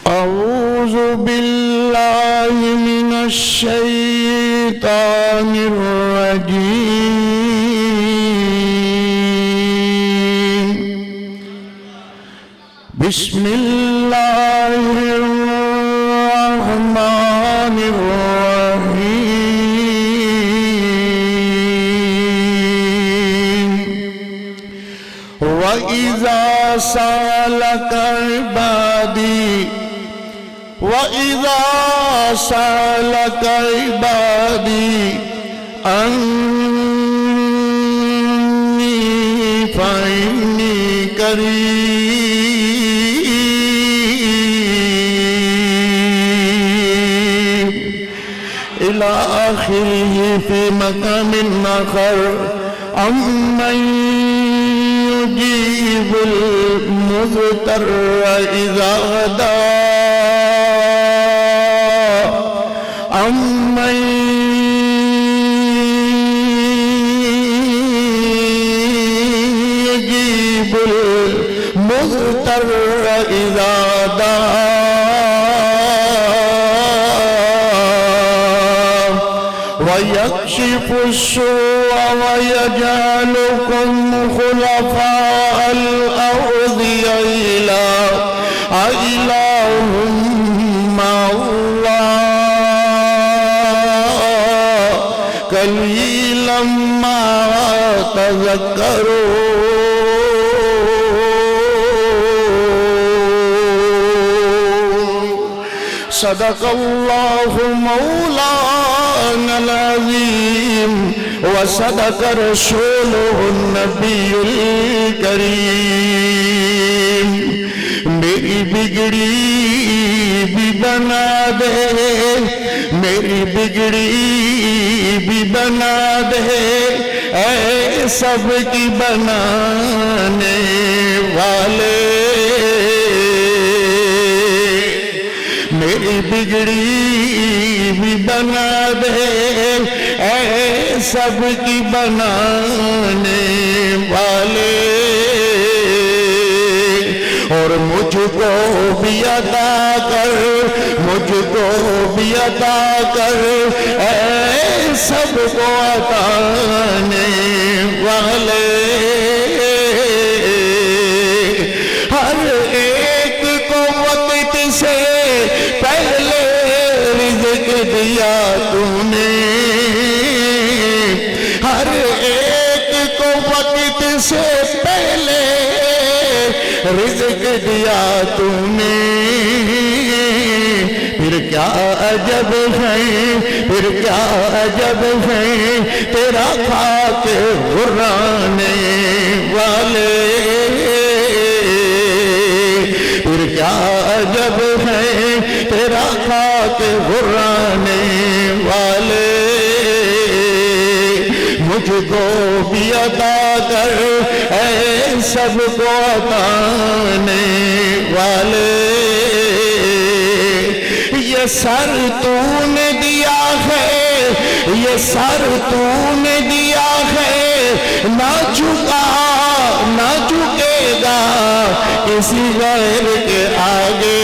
أعوذ بالله من الشيطان الرجيم بسم الله الرحمن الرحيم وإذا سألك عبادي أني فإني قريب إلى آخره في مقام آخر أمن يجيب المضطر إذا دعاه أمن يجيب المضطر إذا دعاه ويكشف السوء ويجعلكم خلفاء الأرض أإله مع الله قليلا ما تذكرون صدق الله مولانا العظيم وصدق رسوله النبي الكريم میری بگڑی بھی بنا دے میری بگڑی بھی بنا دے اے سب کی بنانے والے میری بگڑی بھی بنا دے اے سب کی بنانے والے اور مجھ کو بھی عطا کر مجھ کو بھی عطا کر اے سب کو عطانے والے ہر ایک کو وقت سے پہلے رزق دیا تو نے ہر ایک کو وقت سے پہلے رزق دیا تو نے پھر کیا عجب ہے پھر کیا عجب ہے تیرا خاک غرانے والے پھر کیا عجب ہے تیرا خاک غرانے والے مجھ کو بھی عطا کر اے سب کو عطانے والے یہ سر تو نے دیا ہے یہ سر تو نے دیا ہے نہ جھکا نہ جھکے گا کسی غیر کے آگے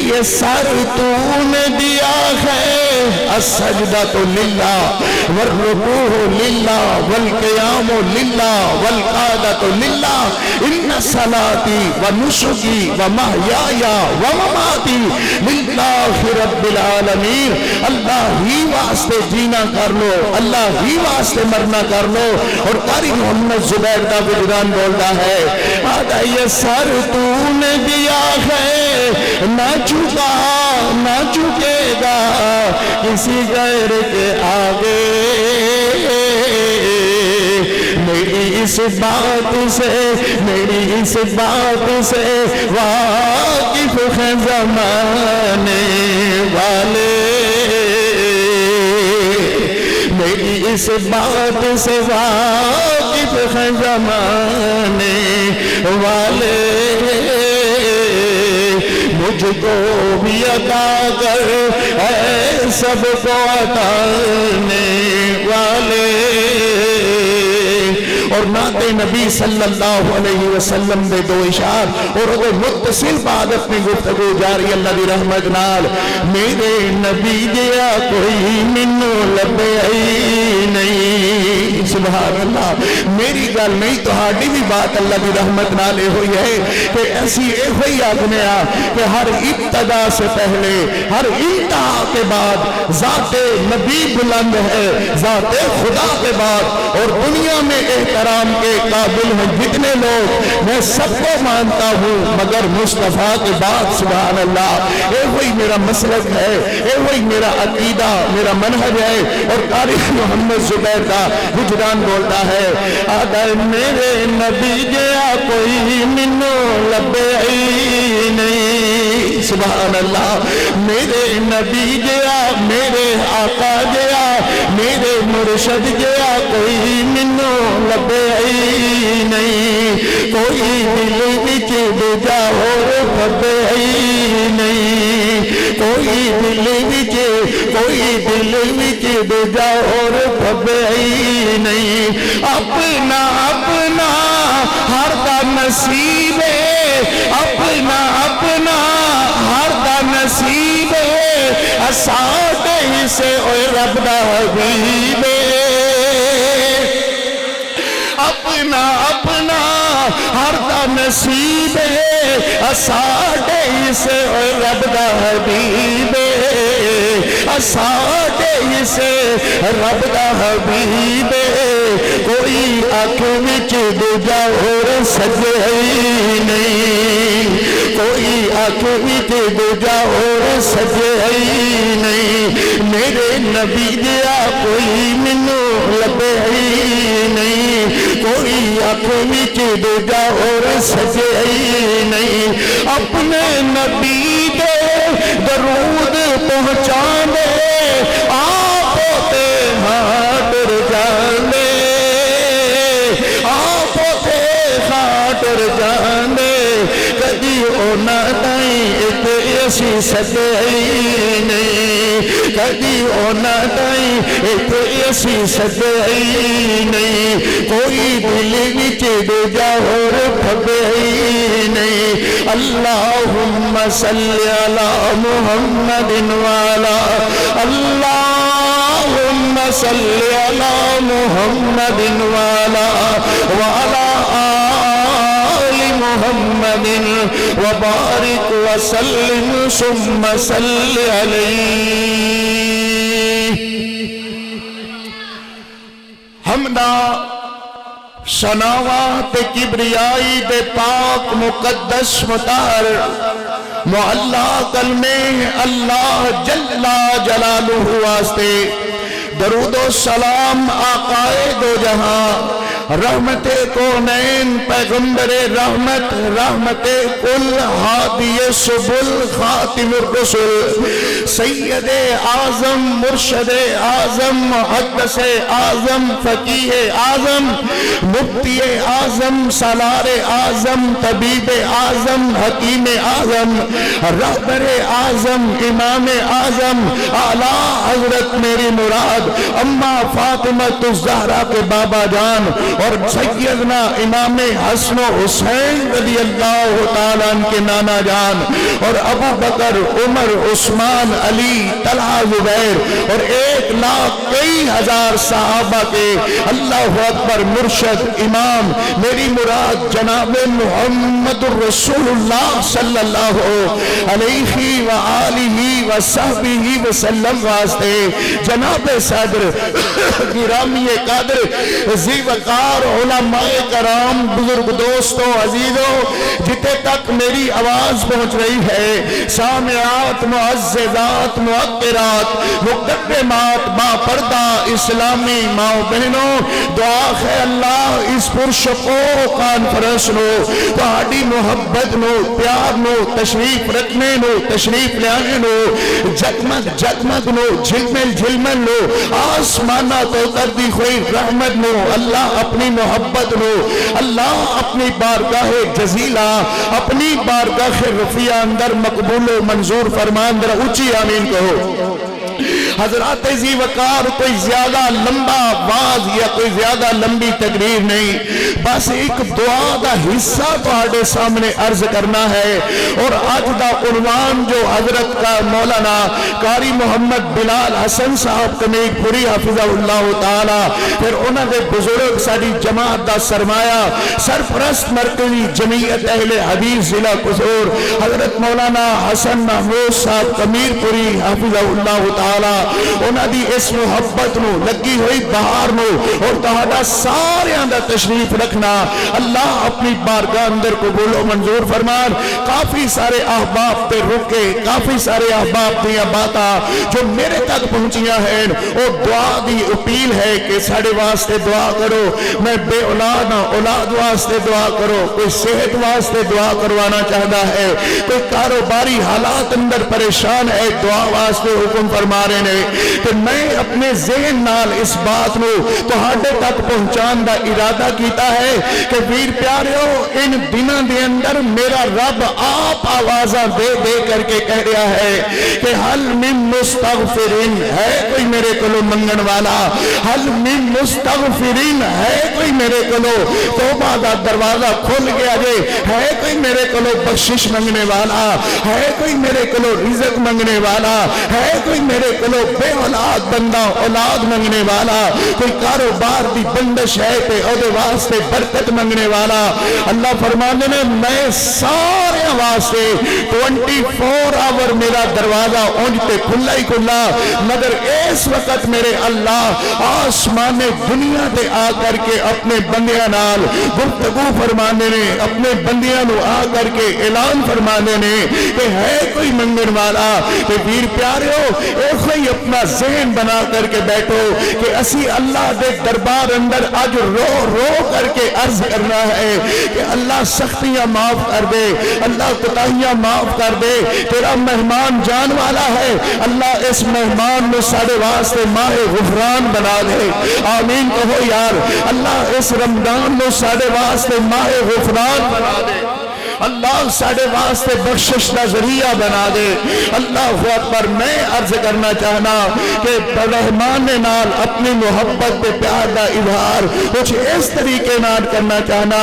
یہ سر تو نے دیا ہے السجدۃ للہ والرکوع للہ والقیام للہ والقعدۃ للہ ان صلاتي ونسكي ومحياي ومماتي للہ رب العالمین اللہ ہی واسطے جینا کر لو اللہ ہی واسطے مرنا کر لو اور قاری محمد زبیر کا وجدان بولتا ہے آدھا یہ سر تو نے دیا ہے نہ جھکا نہ جھکے گا کسی غیر کے آگے میری اس بات سے واقف ہیں زمانے والے میری اس بات سے واقف ہیں زمانے والے مجھ کو بھی عطا کر اے سب کو عطانے والے اور نعت نبی صلی اللہ علیہ وسلم دے دو اشار اور وہ متصل بعد اپنی گفتگو جاری اللہ دی رحمت نال میرے نبی جیا کوئی منو لبے نہیں سبحان اللہ میری گل نہیں تہاڈی بھی بات اللہ دی رحمت نال اے ہوئی ہے کہ ایسی اے ہوئی آگنے کہ ہر ابتدا سے پہلے ہر انتہا کے بعد ذات نبی بلند ہے ذات خدا کے بعد اور دنیا میں احترام کے قابل ہیں جتنے لوگ میں سب کو مانتا ہوں مگر مصطفیٰ کے بعد سبحان اللہ اے وہی میرا مسلک ہے اے وہی میرا عقیدہ میرا منہج ہے اور قاری محمد زبیر کا وجدان بولتا ہے آدھر میرے نبی جیا کوئی منو لبے نہیں سبحان اللہ میرے نبی جیا میرے آقا جیا میرے مرشد جیا کوئی منو لبے نہیں کوئی دل وچ دوجا ہور پبے نہیں کوئی دل وچ دوجا ہور پبے نہیں اپنا اپنا ہر دا نصیب اپنا ہر دا نصیب ساڈے سے اوے رب دا حبیب اپنا ہر دا نصیب ساڈے سے اوے رب دا حبیب ساڈے سے رب دا حبیب کوئی آنکھ وچ دوجا ہور سجے نہیں کوئی آنکھ وچ دوجا ہور سجے نہیں میرے نبی دیا کوئی منو لبے نہیں کوئی آنکھ وچ دوجا ہور سجے نہیں اپنے نبی دے درود پہنچانے آپ تے ہاٹر جانے آپ تے ہاٹر جانے کدی اونا تائیں اتنے اسی سدے نہیں کدی اونا تائیں اتنے اسی سدے نہیں کوئی دل وچ دوجا ہور پھبے نہیں اللہم صلی علی محمد وعلا اللہم صلی علی محمد وعلا آل محمد وبارک وسلم ثم صلی علیہ حمدہ شناوات کبریائی دے پاک مقدس مطہر معلا کلمے اللہ جل جلالہ واسطے درود و سلام آقائے دو جہاں رحمت کونین پیغمبر رحمت رحمت کل ہادی سبل خاتم الرسل سید اعظم مرشد اعظم محدث اعظم فقیہ اعظم مفتی اعظم سالار اعظم طبیب اعظم حکیم اعظم رہبر اعظم امام اعظم اعلیٰ حضرت میری مراد اما فاطمہ الزہرا کے بابا جان اور سیدنا امام حسن و حسین رضی اللہ تعالیٰ عنہ کے نانا جان اور ابو بکر عمر عثمان علی طلحہ زبیر اور 1,00,000 صحابہ کے اللہ اکبر مرشد امام میری مراد جناب محمد الرسول اللہ صلی اللہ علیہ وآلہ وصحبہ وسلم واسطے جناب صدر گرامی قادر ذی وقار علماء کرام بزرگ دوستوں عزیزوں جتے تک میری آواز پہنچ رہی ہے سامعات معززات معطرات مقدمات با پردہ اسلامی ماں بہنوں دعا ہے اللہ اس پرشکو کانفرنس نو تہاڈی محبت نو پیار نو تشریف رکھنے نو تشریف لیانے نو جگمگ نو جھلمل نو آسمانہ تو کردی ہوئی رحمت نو اللہ اپنی محبت نو اللہ اپنی بارگاہ جزیلہ اپنی بارگاہ رفیع اندر مقبول و منظور فرمان در اونچی آمین کہو حضرات ذی وقار کوئی زیادہ لمبا واز یا کوئی زیادہ لمبی تقریر نہیں، بس ایک دعا دا حصہ تہاڈے سامنے عرض کرنا ہے۔ اور آج دا عنوان جو حضرت کا مولانا قاری محمد بلال حسن صاحب کمیت پوری حافظہ اللہ تعالی، پھر انہوں نے بزرگ ساری جماعت دا سرمایہ سرپرست مرکزی جمعیت اہل حدیث ضلع قصور حضرت مولانا حسن محمود صاحب کمیر پوری حافظہ اللہ تعالی، انہوں دی اس محبت نو لگی ہوئی بہار نو اور تہاڈا سارے دا تشریف رکھنا اللہ اپنی بارگاہ اندر قبول و منظور فرمان۔ کافی سارے احباب تے رکے، کافی سارے احباب دیا باتا جو میرے تک پہنچیاں ہیں، وہ دعا دی اپیل ہے کہ ساڑے واسطے دعا کرو، میں بے اولاد ہاں، اولاد واسطے دعا کرو، کوئی صحت واسطے دعا کروانا چاہتا ہے، کوئی کاروباری حالات اندر پریشان ہے، دعا واسطے حکم فرما رہے ہیں کہ میں اپنے ذہن نال اس بات نو تہاڈے تک پہنچان دا ارادہ کیتا ہے کہ ویر پیاریو ان دنوں دے اندر میرا رب آپ آوازاں دے دے کر کے کہہ رہا ہے کہ حل من مستغفرین، ہے کوئی میرے کلو منگن والا، حل من مستغفرین، ہے کوئی میرے کلو توبہ دا دروازہ کھل گیا جے، ہے کوئی میرے کلو بخشش منگنے والا، ہے کوئی میرے کلو رزق منگنے والا، ہے کوئی میرے کلو بے اولاد بندہ اولاد منگنے والا، کوئی کاروبار دی بندش ہے تے او دے واسطے برکت منگنے والا۔ اللہ فرمانے نے میں سارے واسطے 24 آور میرا دروازہ اونجتے کھلا ہی کھلا، مگر اس وقت میرے اللہ آسمان دنیا تے آ کر کے اپنے بندیاں نال گفتگو فرمانے نے، اپنے بندیاں نو آ کر کے اعلان فرمانے نے کہ ہے کوئی منگن والا، کہ ویر پیاریو ایسے ہی اپنا ذہن بنا کر کے بیٹھو کہ اسی اللہ دے دربار اندر آج رو رو کر کے عرض کرنا ہے کہ اللہ سختیاں معاف کر دے، اللہ کوتاہیاں معاف کر دے، تیرا مہمان جان والا ہے، اللہ اس مہمان میں سارے واسطے ماہ غفران بنا دے، آمین کہو یار، اللہ اس رمضان میں سارے واسطے ماہ غفران بنا دے، اللہ ساڑھے واسطے بخشش کا ذریعہ بنا دے۔ اللہ اکبر۔ میں عرض کرنا چاہنا کہ رحمان نال اپنی محبت پہ پیار دا اظہار کچھ اس طریقے نال کرنا چاہنا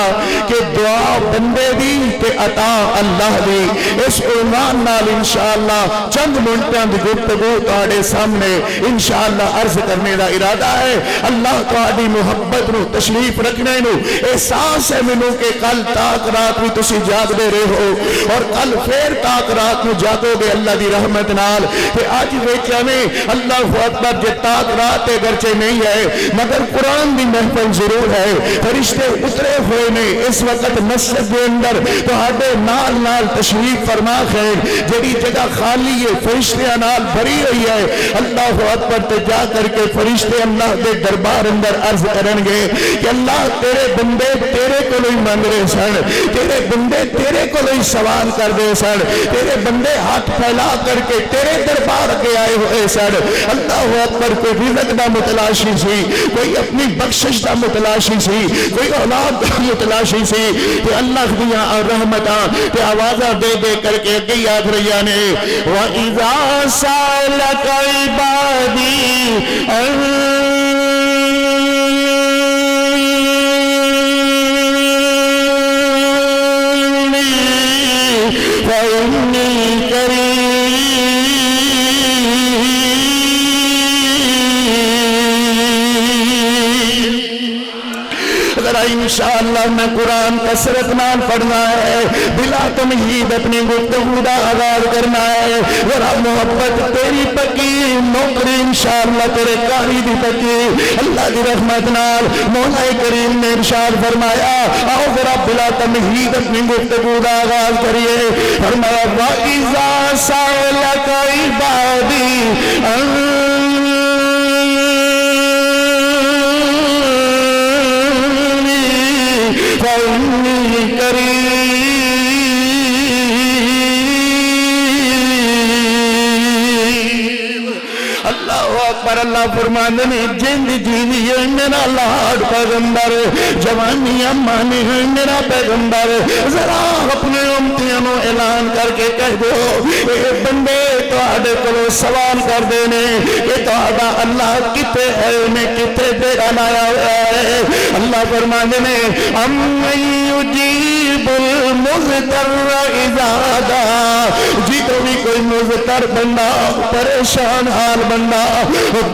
کہ دعا بندے دی تے عطا اللہ دی، اس عنوان نال انشاءاللہ چند منٹاں دی گفتگو تہاڈے سامنے انشاءاللہ عرض کرنے دا ارادہ ہے۔ اللہ تہاڈی محبت نو تشریف رکھنے نو احساس ہے مینوں کہ کل تاک رات بھی تسی جاگ دے رہے ہو اور کل پھر تاک رات نو جاگو گے اللہ دی رحمت نال کہ آج ویچا میں اللہ اکبر جے تاک رات گرچے نہیں ہے مگر قرآن دی محفل ضرور ہے، فرشتے اترے ہوئے نے اس وقت مسجد کے اندر تو ہڈے نال نال تشریف فرما خیر جڑی جگہ خالی ہے فرشتیاں نال بھری ہوئی ہے، اللہ اکبر تے جا کر کے فرشتے اللہ دے دربار اندر عرض کرن گے کہ اللہ تیرے بندے تیرے کو نہیں مانگ رہے سن، تیرے بندے تیرے کو نہیں سوال کر دے سن، تیرے بندے ہاتھ پھیلا کر کے تیرے دربار کے آئے ہوئے سن۔ اللہ اکبر کوئی رزق دا متلاشی سی، کوئی اپنی بخشش دا متلاشی سی، کوئی اولاد دا متلاشی سی کہ اللہ دیاں رحمتاں کہ آوازہ دے دے کر کے اگے یاد رہیا نے وَإِذَا سَأَلَكَ عِبَادِي انشاءاللہ میں قرآن کثرت نال پڑھنا ہے، بلا تمہید اپنی گفتگو دا آغاز کرنا ہے، ذرا محبت تیری پکی نوکری انشاءاللہ تیرے کاری دی پکی اللہ دی رحمت نال مولا کریم نے ارشاد فرمایا آؤ ذرا بلا تمہید اپنی گفتگو دا آغاز کریے، فرمایا وَإِذَا سَأَلَكَ عِبَادِي پر اللہ فرمانے نے جند جیوی ہے میرا لاڈ پیغمبر، جوانی امانی ہے میرا پیغمبر، ذرا اپنے امتیانوں اعلان کر کے کہہ دو اے بندے تو تواڈے کولوں سوال کردے نے کہ تہاڈا اللہ کتے ہے نے کتے ڈیرا لایا ہوا ہے اللہ فرماندے نے امن یجیب المضطر اذا دعا جدوں بھی کوئی مضطر بندہ پریشان حال بندہ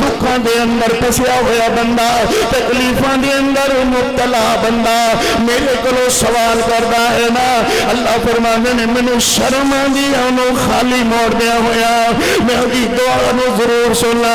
دکھاں دے اندر پسیا ہوا بندہ تکلیفاں دے اندر مبتلا بندہ میرے کولوں سوال کردا ہے نا اللہ فرماندے نے مینوں شرم آندی اونوں خالی موڑ دیا ہویا میں اودی دعا نو ضرور سننا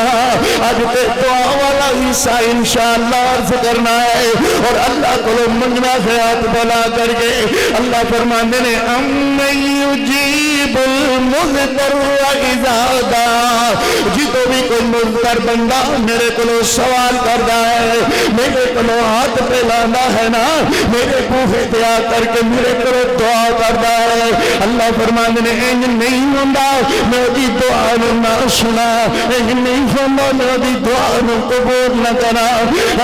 اج تے دعا والا حصہ انشاءاللہ عرض کرنا ہے اور اللہ کولوں منگنا خیات بلا کر کے اللہ فرماندے نے امن یجیب المضطر اذا دعا جدوں بھی کوئی مضطر بندہ میرے کولوں سوال کردا ہے میرے کولوں ہاتھ پھیلاندا ہے نا میرے بوہے تے آ کر کے میرے کولوں دعا کردا ہے اللہ فرماندے نے انج نہیں ہوندا میں دی دعا نو نہ سنا انج نہیں ہوندا میں دی دعا نو قبول نہ کرا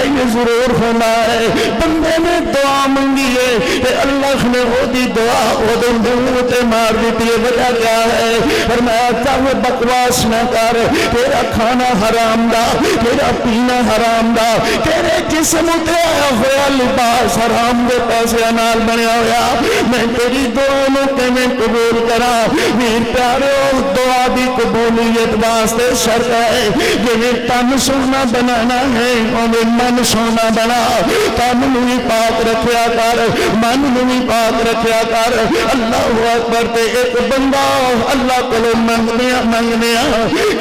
انج ضرور ہونا ہے بندے نے دعا منگی ہے تے اللہ نے او دی دعا او دے منہ تے مار دتی ہے وجہ کیا ہے فرمایا چاہے بکواس نہ کر تیرا کھانا حرام دا تیرا پینا حرام دا تیرے جسم تے آیا ہوا لباس حرام دے پیسے نال بنیا ہویا میں تیری دعا نو کیویں قبول کرا ویر پیارو دعا دی قبولیت واسطے شرط ہے جویں تن سونا بنانا ہے اوویں من سونا بنا تن نو بھی پاک رکھیا کر من نو بھی پاک رکھیا کر اللہ اکبر تے ایک بندہ اللہ کولوں منگدیا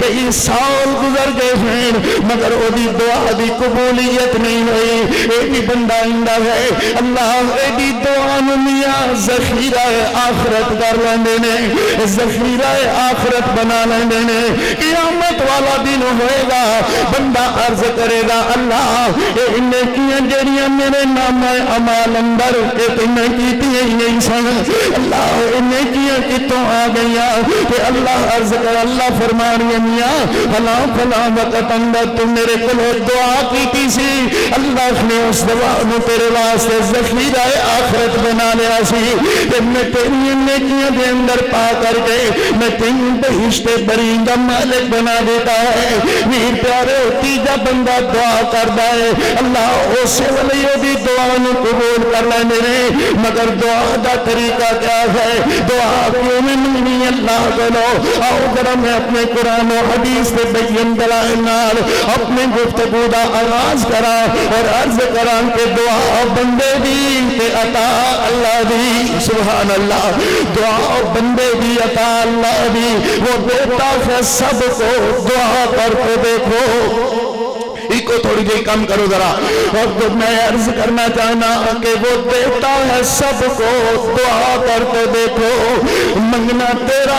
کئی سال گزر گئے ہیں مگر او دی دعا دی قبولیت نہیں ہوئی اے بھی بندہ اندا ہے اللہ اے دی دعا نو میاں ذخیرہ آخرت کر لیندے نے ذخیرہ آخرت بنا لیندے نے قیامت والا دن ہوئے گا بندہ عرض کرے گا اللہ اے نیکیاں جڑیاں میرے نام اعمال اندر اے تے میں کیتی ہی نہیں سن اللہ اے نیکیاں کتوں آ گئیاں کہ اللہ عرض کر اللہ فرمان میاں فلاں فلاں وقت اندر تو میرے کولوں دعا کیتی سی اللہ نے اس دعا نو تیرے واسطے ذخیرہ آخرت بنا لیا سی کہ میں تیری نیکیاں دے اندر پا کر کے میں تینوں بہشت بری دا مالک بنا دیتا ہے ویر پیارے تیجا بندہ دعا کردا ہے اللہ اسے ولی دی دعا نو قبول کر لیندے نے مگر دعا دا طریقہ کیا ہے دعا کیوں نہیں اللہ کولو آؤ ذرا میں اپنے قرآن و حدیث کے بین دلائل نال اپنے گفتگو دا آغاز کرا اور عرض کرا کہ دعا بندے دی تے عطا اللہ دی سبحان اللہ دعا بندے دی عطا اللہ دی وہ دیتا ہے سب کو دعا کر کے دیکھو ایک کو تھوڑی جی کم کرو ذرا اور تو میں عرض کرنا چاہنا کہ وہ دیتا ہے سب کو دعا کر کے دیکھو منگنا تیرا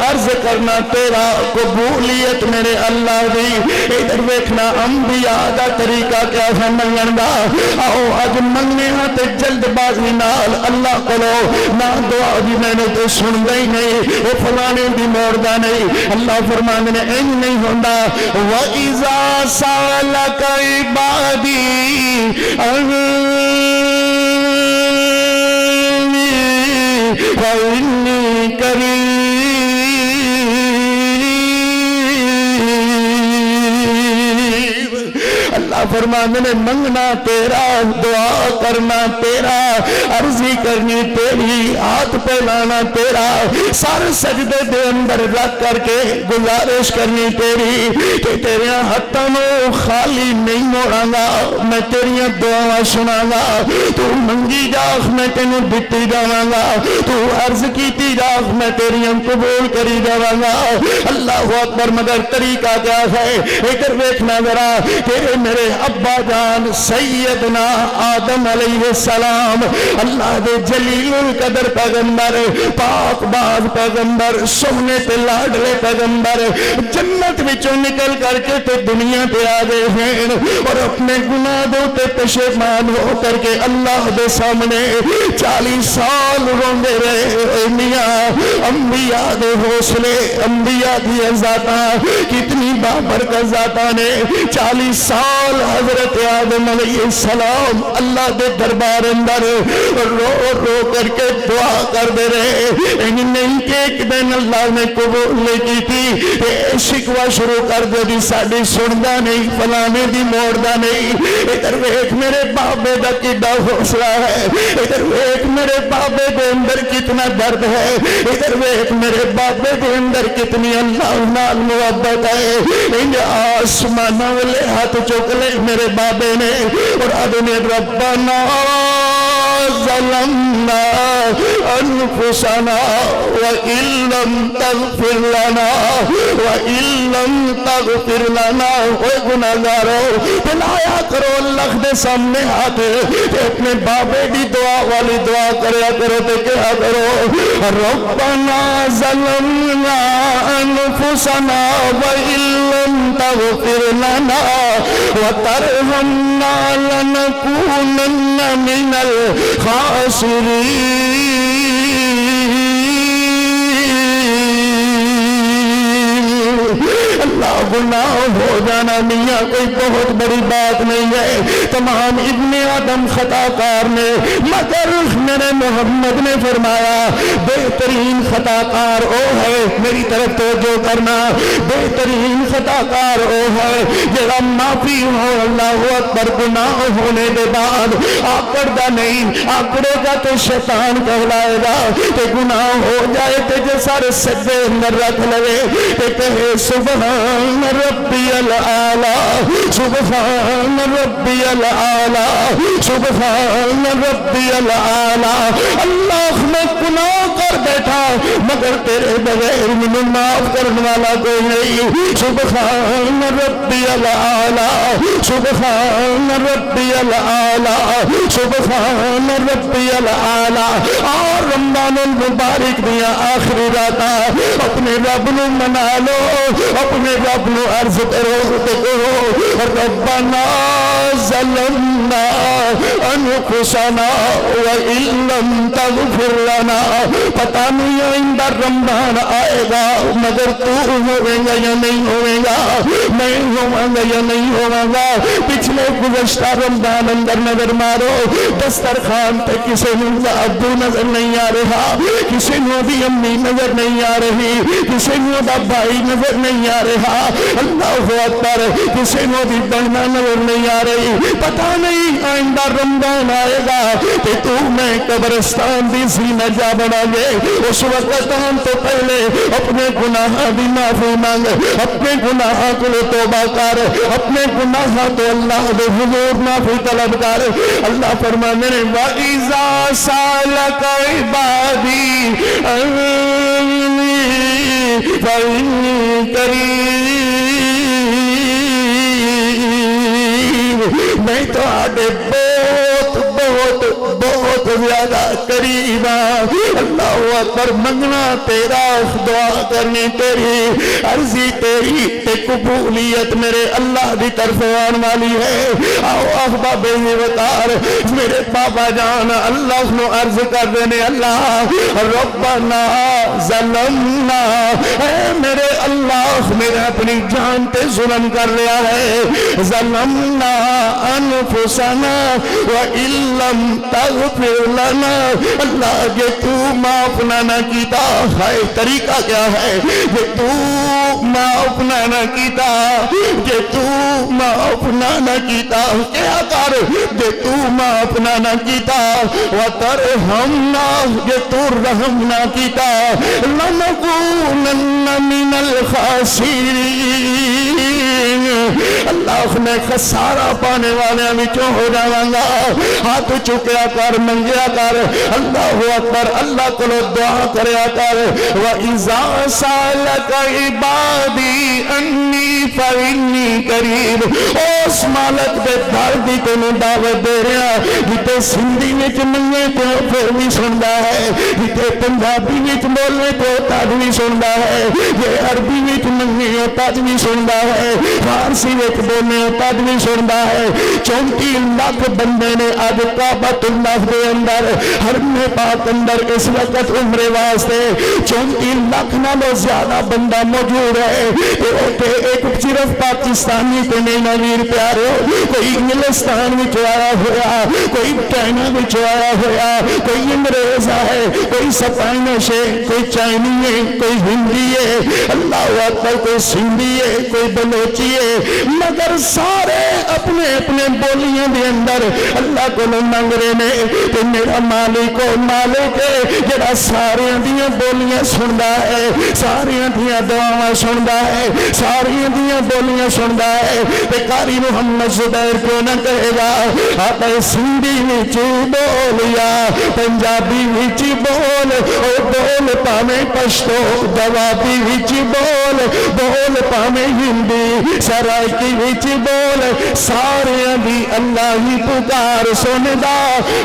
عرض کرنا تیرا قبولیت میرے اللہ دی ادھر ویکھنا انبیاء دا طریقہ کیا ہے منگن دا آؤ اج منگنے ہاں تے جلد بازی نال اللہ کولو نہ دعا دی میں نے تے سن گئی نہیں وہ فلانے دی موڑ دا نہیں اللہ فرماندے نے این نہیں ہوندا وَإِذَا سَأَلَكَ عِبَادِي عَنِّي فَإِنِّي قَرِيبٌ اللہ فرماندے نے منگنا تیرا دعا کرنا تیرا عرضی کرنی تیری ہاتھ پھیلانا تیرا سر سجدے دے اندر رکھ کر کے گزارش کرنی تیری کہ تیرے ہاتھوں نو خالی نہیں موڑاں گا میں تیریاں دعاواں سناں گا تو منگی جاخ میں تینوں دتی جاواں گا تو عرض کیتی جاخ میں تیریاں قبول کری جاواں گا اللہ اکبر مگر طریقہ کیا ہے ادھر ویکھنا ذرا تیرے میرے ابا جان سیدنا آدم علیہ السلام اللہ دے جلیل القدر پیغمبر پاک باز پیغمبر سونے تے لاڈلے پیغمبر جنت وچوں نکل کر کے تے دنیا تے آ گئے ہیں اور اپنے گناہ دو تے پشیمان ہو کر کے اللہ دے سامنے 40 سال روندے رہے میاں انبیاء دے حوصلے، انبیاء دی ذاتاں کتنی بابرکت ذاتاں نے 40 سال حضرت آدم علیہ السلام اللہ دے دربار اندر رو رو کر کے دعا کر دے رہے، انہیں نہیں کہ ایک دن اللہ نے قبول نہیں کی تھی، شکوہ شروع کر دے دی ساڑی سندا نہیں، فلانے دی موڑدا نہیں، ادھر ایک میرے بابے دا کڈا حوصلہ ہے، ادھر ایک میرے بابے دے اندر کتنا درد ہے، ادھر ایک میرے بابے دے اندر کتنی اللہ نال محبت ہے، ان آسمانوں والے ہاتھ چک لے میرے بابے نے اور آدھنے ربنا ظلمنا انفسنا وإن لم تغفر لنا وإن لم تغفر لنا اے گناہگارو بلایا کرو اللہ دے سامنے ہاتھ اپنے بابے دی دعا والی دعا کریا کرو تے کیا کرو ربنا ظلمنا انفسنا وإن لم تغفر لنا وترحمنا لنكونن من الخاسرين اللہ گناہ ہو جانا میاں کوئی بہت بڑی بات نہیں ہے، تمام ابن آدم خطا کار نے، مگر میرے محمد نے فرمایا بہترین خطا کار او ہے، میری طرف توجہ کرنا، بہترین خطا کار او ہے جڑا معافی ہو اللہ اکبر گناہ ہونے دے بعد آکڑدا نہیں، آکڑے گا تو شیطان کہلائے گا کہ گناہ ہو جائے تے جو سارے سجدے اندر رکھ لے تے کہے سبحان ربی العالی سبحان ربی العالی سبحان ربی العالی اللہ میں گناہ کر بیٹھا مگر تیرے بغیر مجھے معاف کرنے والا کوئی نہیں، سبحان ربی العالی سبحان ربی العالی سبحان ربی العالی۔ اور رمضان المبارک دیا آخری راتاں اپنے رب نو منا لو، اپنے رب نو عرض کرو تے کہو ربنا ظلمنا انفسنا وإن لم تغفر لنا، پتہ نہیں آئندہ رمضان آئے گا مگر تو ہوئے گا یا نہیں ہوئے گا، میں ہوں گا یا نہیں ہوں گا، پچھلے گزشتہ رمضان اندر نظر مارو دسترخوان تے کسی نو ابو نظر نہیں آ رہا، کسی نو دی امی نظر نہیں آ رہی، کسی نو دا بھائی نظر نہیں آ رہا، اللہ اکبر کسی نو دی بہنا نظر نہیں آ رہی، پتہ نہیں آئندہ رمضان آئے گا کہ تو میں قبرستان دی زینہ جا بڑھا گے، اس وقت ہم تو پہلے اپنے گناہ دی معافی مانگ، اپنے گناہ کو توبہ کر، اپنے گناہ تو اللہ دے حضور معافی طلب کر۔ اللہ فرمانے نے وَإِذَا سَأَلَكَ عِبَادِي عَنِّي فَإِنِّي قَرِيبٌ، میں تو آدھے بہت زیادہ قریب اللہ اکبر، منگنا تیرا دعا کرنی تیری، عرضی تیری تے قبولیت میرے اللہ دی طرف آن والی ہے۔ آؤ احباب وقار میرے بابا جان اللہ نو عرض کر دینے اللہ ربنا ظلمنا، اے میرے اللہ میرے اپنی جان تے ظلم کر لیا ہے، ظلمنا انفسنا وَإِن لَّمْ تَغْفِرْ لَنَا، اللہ یہ تو معاف نہ کیتا، ہائے طریقہ کیا ہے، یہ تو معاف نہ کیتا، یہ تو معاف نہ کیتا، کیا کر یہ تو معاف نہ کیتا، وَتَرْحَمْنَا یہ تو رحم نہ کیتا، لَنَكُونَنَّ مِنَ الْخَاسِرِينَ، اللہ میں خسارہ پانے والے وچوں ہو جاواں گا۔ ہاتھ چکیا کر، منگیا کر، اللہ اکبر، اللہ کو دعا کریا کر۔ وَإِذَا سَأَلَكَ عِبَادِي عَنِّي فَإِنِّي قَرِيبٌ، اس مالک دے در دی تینوں دعوت دے رہا، جتے سندھی وچ منگے تو پھر بھی سندا ہے، جتے پنجابی وچ بولے تو تد بھی سندا ہے، جے عربی وچ منگے تد بھی سندا ہے، فارسی وچ بولنے تد بھی سندا ہے 34 لاکھ بندے نے اج کعبۃ اللہ دے اندر حرم پاک اندر اس وقت عمرے واسطے 34 لاکھ نالوں زیادہ بندہ موجود ہے تے اوتھے ایک صرف پاکستانی تے نہیں نویر پیارو کوئی انگلستان وچ آیا ہویا کوئی چائنا وچ آیا ہویا کوئی انگریز ہے کوئی سپینش ہے کوئی چائنی ہے کوئی ہندی ہے اللہ اکبر کوئی سندھی ہے کوئی بلوچی ہے مگر سارے اپنے اپنے بولیاں دے اندر اللہ کو منگ رہے نے کہ میرا مالک و مالک ہے جڑا سارے دیاں بولیاں سندا ہے سارے دیاں دعاواں سندا ہے سارے دیاں بولیاں سندا ہے تے قاری محمد زبیر کیوں نہ کہے گا آپ سندھی وچ بولیا پنجابی وچ بول او بول پاویں پشتو دوابی وچ بول پاویں ہندی سرائکی وچ بول سارے دی اللہ ہی پکار سندا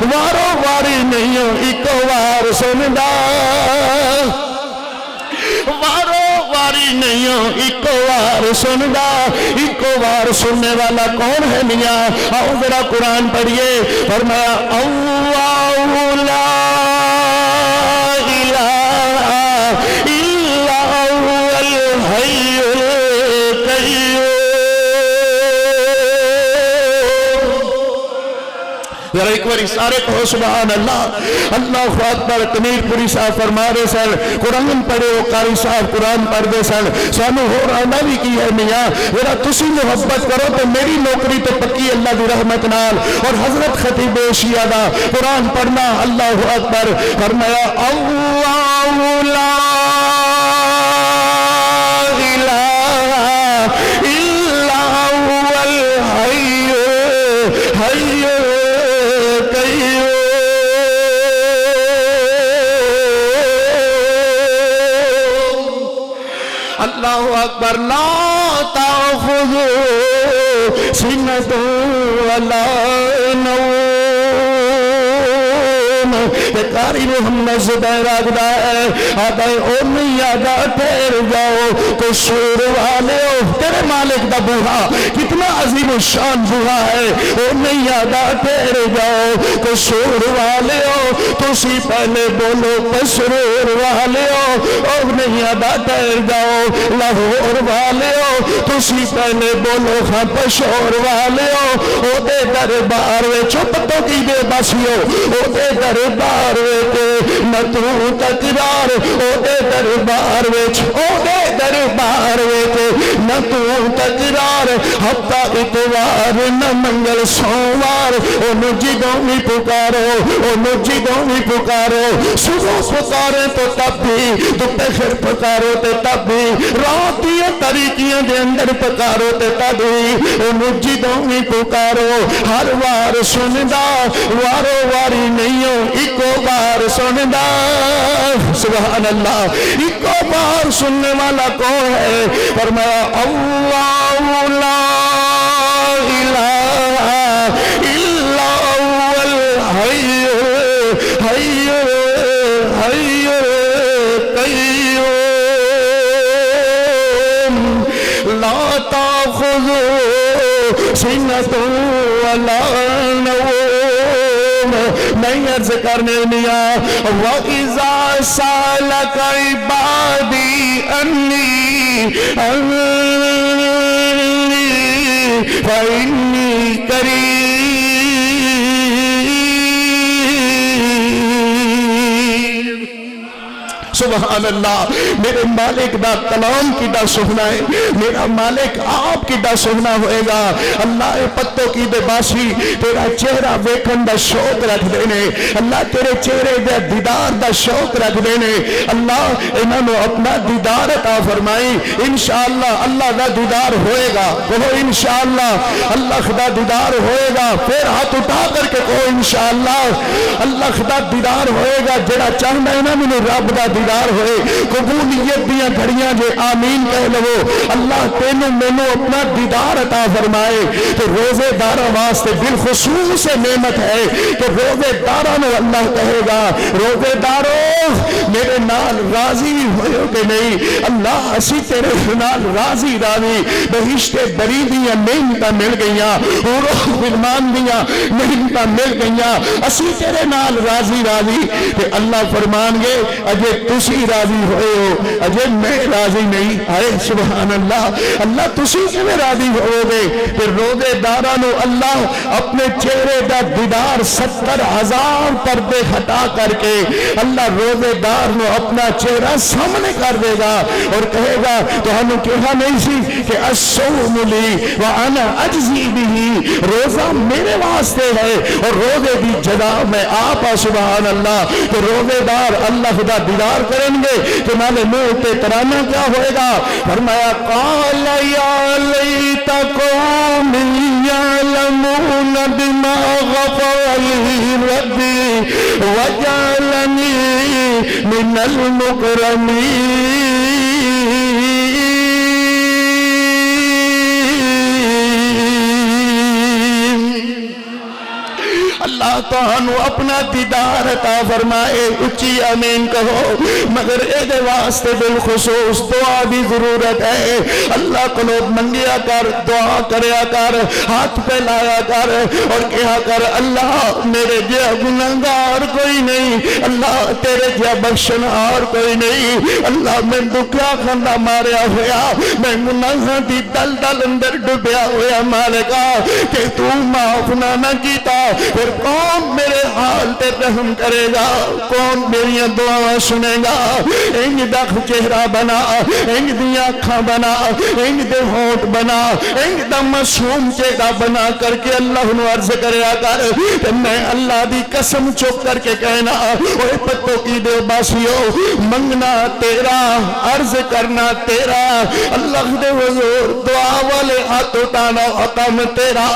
وارو واری نہیں ایک وار سندا وارو واری نہیں ایک وار سندا ایک وار سننے والا کون ہے میاں آؤ ذرا قرآن پڑھیے فرمایا اللہ لا الہ الا هو الحی القیوم ذرا ایک بار سارے کہو سبحان اللہ اللہ اکبر کنیر پوری صاحب فرما رہے سن قرآن پڑھے ہو قاری صاحب قرآن پڑھ دے سن سانو ہو رہا بھی کی ہے میاں ذرا تسی محبت کرو تو میری نوکری تو پکی اللہ دی رحمت نال اور حضرت خطیب شیعہ دا قرآن پڑھنا اللہ اکبر فرمایا اللہ لا الہ الا هو الحی الحی اللہ اکبر لا تاخذو سنۃ ولا نوم قاری محمد زبیر آگدا ہے آدھا او نہیں آدھا ٹھہر جاؤ تو شور والے ہو تیرے مالک دا بوہا کتنا عظیم الشان بوہا ہے او نہیں آدھا ٹھہر جاؤ تو شور والے ہو تو سی پہلے بولو پسرور والے ہو او نہیں آدھا ٹھہر جاؤ لاہور والے ہو تو سی پہلے بولو خاں پشور والے ہو او دے دربار وے چھپتوں کی بے باسی ہو او دے دربار نہ تو تکرار او دے دربار وچ او دے دربار وچ نہ تو تکرار ہفتہ اتوار نہ منگل سوموار او جدوں بھی پکارو او جدوں بھی پکارو صبح پکارے تو تب بھی دوپہر پکارو تے تب بھی رات دی طریقیاں دے اندر پکارو تے تب بھی او جدوں بھی پکارو ہر وار سندا وارو واری نہیں ایکو بار سندا سبحان اللہ ایکو بار سننے والا کون ہے فرمایا اللہ لا الہ الا هو الحی الحی الحی القیوم لا تاخذو سنۃ ولا نوم نہیں عرض کرنے لیا وَإِذَا سَأَلَكَ عِبَادِي أَنِّي فَإِنِّي قَرِيبٌ سبحان اللہ میرے مالک دا کلام کی دا سہنا ہے میرا مالک آپ کی دا سہنا ہوئے گا اللہ پتوں کی دے باسی تیرا چہرہ ویکھن دا شوق رکھ دینے اللہ تیرے چہرے دے دیدار دا شوق رکھ دینے اللہ انہوں نے اپنا دیدار عطا فرمائی انشاءاللہ اللہ دا دیدار ہوئے گا کہو انشاءاللہ اللہ خدا دیدار ہوئے گا پھر ہاتھ اٹھا کر کے کہو انشاءاللہ اللہ خدا دیدار ہوئے گا جڑا چاہنا ہے نا میں رب دا دیدار تیار ہوئے قبولیت دیا گھڑیاں جے آمین کہہ لو اللہ تینوں مینوں اپنا دیدار عطا فرمائے تو روزے دارہ واسطے بالخصوص نعمت ہے کہ روزے دارہ نو اللہ کہے گا روزے دارو میرے نال راضی ہوئے کہ نہیں اللہ اسی تیرے نال راضی راضی بہشت بری دیا نعمتاں مل گئیاں اور فرمان دیا نعمتاں مل گئیاں اسی تیرے نال راضی راضی کہ اللہ فرمان گے اجے تسی راضی ہوئے ہو اجے میں راضی نہیں آئے سبحان اللہ اللہ تسی کیویں راضی ہوئے گے پھر روزے داراں نو اللہ اپنے چہرے دا دیدار 70,000 پردے ہٹا کر کے اللہ روزے دار نو اپنا چہرہ سامنے کر دے گا اور کہے گا تو ہمیں کہا نہیں سی کہ الصوم لی وانا اجزی بھی روزہ میرے واسطے ہے اور روزے دی جزا میں آپ سبحان اللہ تو روزے دار اللہ خدا دیدار کریں گے کہ مالے منہ تے ترانہ کیا ہوئے گا فرمایا قال یا لیت قومی یعلمون بما غفر لی ربی وجعلنی من المکرمین اللہ تہانو اپنا دیدار عطا فرمائے اچھی آمین کہو مگر اے دے واسطے بالخصوص دعا بھی ضرورت ہے اللہ کو منگیا کر دعا کریا کر ہاتھ پہ لایا کر اور کہا کر اللہ میرے جیا گناہگار کوئی نہیں اللہ تیرے جیا بخشنہار کوئی نہیں اللہ میں دکھیا کھندا ماریا ہویا میں گناہاں دی دل دل اندر ڈبیا ہویا مالکا کہ تو معاف نہ کیتا پھر کون میرے حال تے رحم کرے گا کون میری دعا سنے گا انج دا چہرہ بنا انج دی آنکھاں بنا انج دے ہونٹ بنا انج دا معصوم چہرہ بنا کر کے اللہ نو عرض کریا کر کہ میں اللہ دی قسم چک کر کے کہنا اوے پتو کی دے باسیو منگنا تیرا عرض کرنا تیرا اللہ دے حضور دعا والے ہاتھ اٹھانا حکم تیرا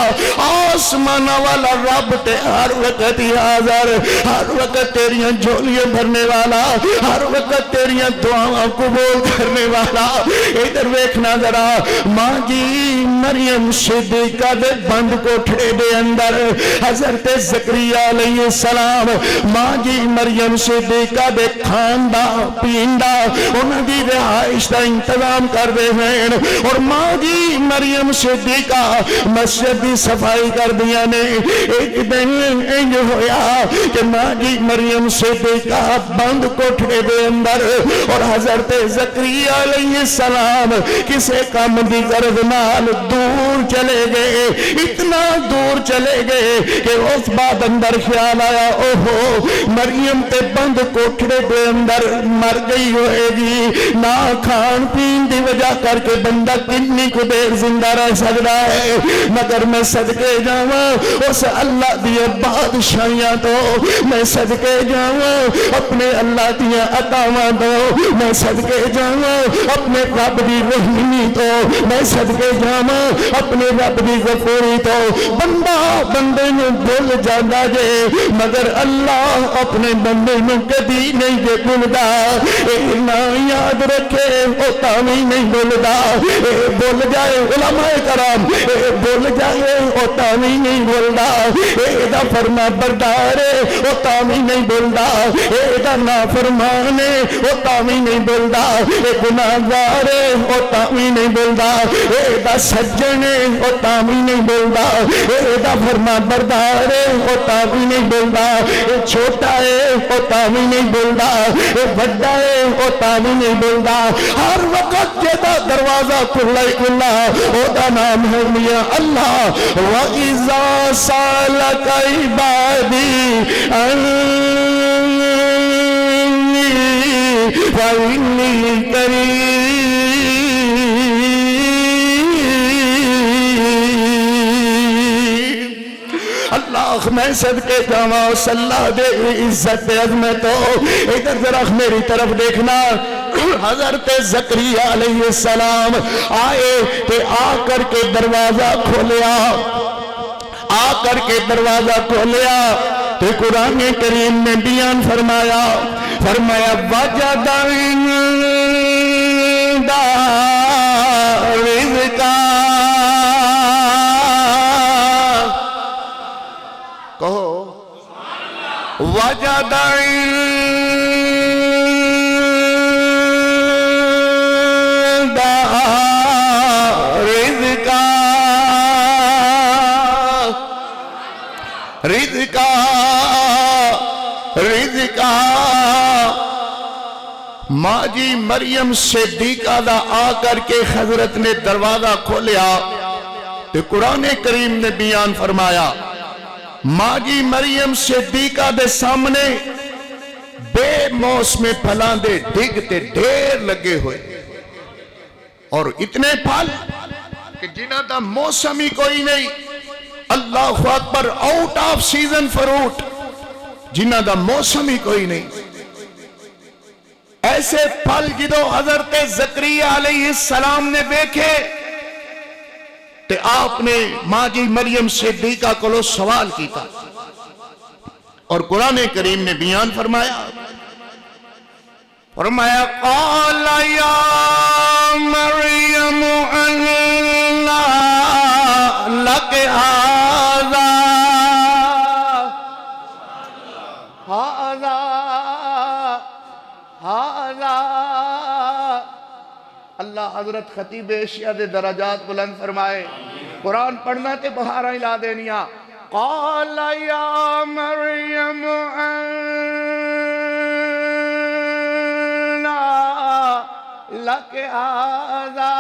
آسمان والا رب تے ہر وقت ہی حاضر ہر وقت تیریاں جھولیاں بھرنے والا ہر وقت تیریاں دعاں قبول کرنے والا ادھر ویکھنا ذرا ماں جی مریم صدیقہ دے بند کوٹھڑے دے اندر حضرت زکریا علیہ السلام ماں جی مریم صدیقہ دے کھاندا پیندا انہاں دی رہائش دا انتظام کر دے ہیں اور ماں جی مریم صدیقہ مسجد دی صفائی کر دیا نے ایک دن انج ہویا کہ ماں جی مریم صدیقہ بند کوٹھڑے دے اندر اور حضرت زکریا علیہ السلام کسے کام دی غرض نال دور چلے گئے اتنا دور چلے گئے کہ اس بعد اندر خیال آیا اوہو مریم تے بند کوٹھڑے دے اندر مر گئی ہوئے گی نہ کھان پین دی وجہ کر کے بندہ کتنی کو دیر زندہ رہ سکتا ہے مگر میں صدقے جاواں اس اللہ دی بادشاہیاں تو میں صدقے جاواں اپنے اللہ دیا عطاواں تو میں صدقے جاواں اپنے رب دی رحمی تو میں صدقے جاواں اپنے رب دی غفوری تو بندہ بندے نو بھول جاندا جے مگر اللہ اپنے بندے نو کبھی نہیں جے بھولدا اے نہ یاد رکھے او تاوی نہیں بھولدا اے بھول جائے علماء کرام اے بھول جائے او تاوی نہیں بھولدا اے دا فرما بردار او تاوی نہیں بھولدا اے دا نافرمان او تاوی نہیں بھولدا اے گناہگار او تاوی نہیں بھولدا اے دا سجن او تاوی نہیں بھولدا اے دا فرما بردار او تاوی نہیں بھولدا اے چھوٹا ہے او تاوی نہیں بھولدا اے بڑا ہے او تاوی نہیں بھولدا ہر وقت جدا دروازہ کھلا ہی کھلا او دا نام ہے میاں اللہ وَإِذَا سَأَلَكَ عِبَادِي عَنِّي فَإِنِّي قَرِيبٌ اللہ میں صدقے جاواں صلی دے عزت عظمت ادھر ذرا میری طرف دیکھنا حضرت زکریا علیہ السلام آئے کہ آ کر کے دروازہ کھولیا آ کر کے دروازہ کھولیا تو قرآن کریم نے بیان فرمایا فرمایا وجد عند رزقا، کہو وجد عند رزقا، رزقا رزقا۔ ماں جی مریم صدیقہ دا آ کر کے حضرت نے دروازہ کھولیا تو قرآن کریم نے بیان فرمایا، ماں جی مریم صدیقہ دے سامنے بے موسم پھلاں دے ڈگ تے ڈھیر لگے ہوئے، اور اتنے پھل کہ جنہاں دا موسم ہی کوئی نہیں، اللہ اکبر، آؤٹ آف سیزن فروٹ، جنہاں دا موسم ہی کوئی نہیں۔ ایسے پھل جدو حضرت زکریا علیہ السلام نے دیکھے تو آپ نے ماں جی مریم صدیقہ کو سوال کیتا، اور قرآن کریم نے بیان فرمایا، فرمایا قال یا مریم انّا لک ھذا اللہ حضرت خطیب ایشیا دے درجات بلند فرمائے۔ قرآن پڑھنا تے بہارا ہلا دینیا۔ قال یا مریم انّا لک ھذا،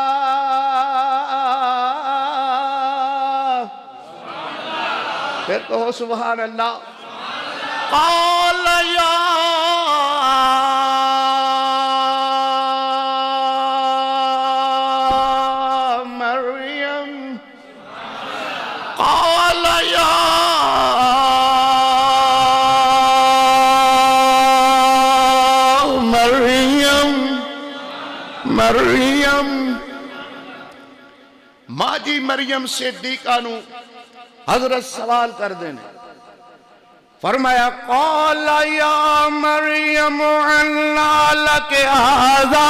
پھر کہو سبحان اللہ۔ قال یا مریم، ماں جی مریم صدیقہ نو حضرت سوال کر دینے، فرمایا قال یا مریم انّا لک ھذا،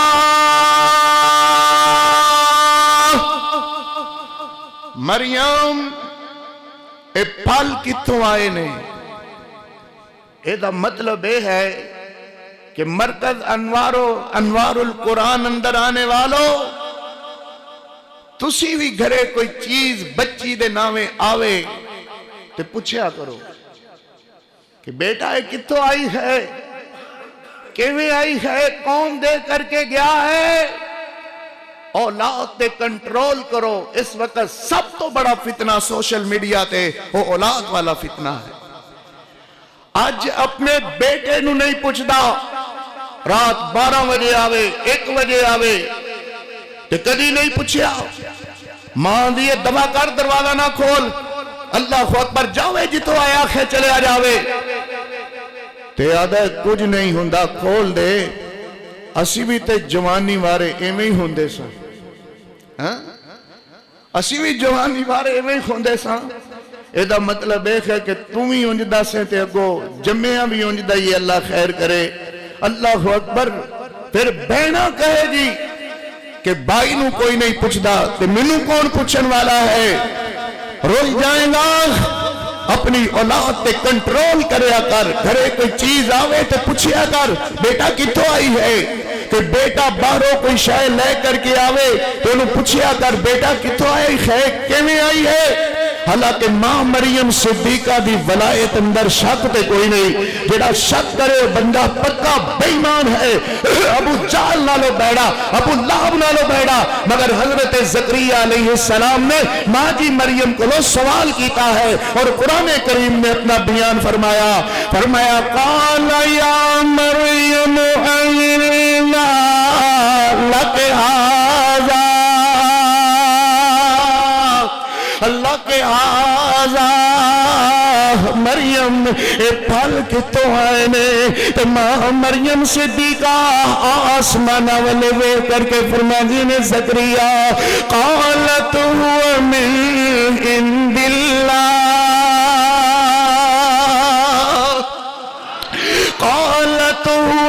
مریم اے پھل کتوں آئے نے؟ اے دا مطلب اے ہے کہ مرکز انوار القرآن اندر آنے والو، تسی بھی گھرے کوئی چیز بچی دے نامے آوے تو پوچھیا کرو کہ بیٹا یہ کتوں آئی ہے، کیویں آئی ہے، کون دے کر کے گیا ہے؟ اولاد تے کنٹرول کرو۔ اس وقت سب تو بڑا فتنہ سوشل میڈیا تے وہ اولاد والا فتنہ ہے۔ آج اپنے بیٹے نو نہیں پوچھدا، رات 12 بجے آوے 1 بجے آوے تے کدی نہیں پوچھیا، ماں دیئے دبا کر دروازہ نہ کھول، اللہ اکبر، جاوے جتو آیا کھے چلے آ جاوے تے آدھا کچھ نہیں ہوندہ، کھول دے۔ اسی بھی تے جوانی وارے ایمیں ہی ہوندے سا، اسی بھی جوانی وارے ایمیں ہی ہوندے سا۔ ایدہ مطلب ایک ہے کہ تم ہی انجدہ سے تے اگو جمعیاں بھی انجدہ یہ اللہ خیر کرے۔ اللہ اکبر۔ پھر بہنہ کہے گی کہ بائی نو کوئی نہیں پوچھدا تے منو کون پوچھن والا ہے؟ روز جائیں گا، اپنی اولاد تے کنٹرول کریا کر، گھرے کوئی چیز آوے تے پوچھیا کر بیٹا کتوں آئی ہے، کہ بیٹا باہروں کوئی شے لے کر کے آوے تو انہوں پوچھیا کر بیٹا کتوں آئی ہے، کیویں آئی ہے۔ حالانکہ ماں مریم صدیقہ دی ولایت اندر شک تے کوئی نہیں، جڑا شک کرے بندہ پکا بے ایمان ہے۔ ابو جہل نالو بیڑا، ابو لہب نالو بیڑا، مگر حضرت زکریا علیہ السلام نے ماں جی مریم کو سوال کیتا ہے، اور قرآن کریم نے اپنا بیان فرمایا قال یا مریم انّا لک ھذا، اللہ کے ھذا، مریم اے پھل کتوں آئے نے؟ تو ماں مریم صدیقہ آسمان والے وے کر کے فرماتی نے زکریا قالت هو من عند اللہ، قالت هو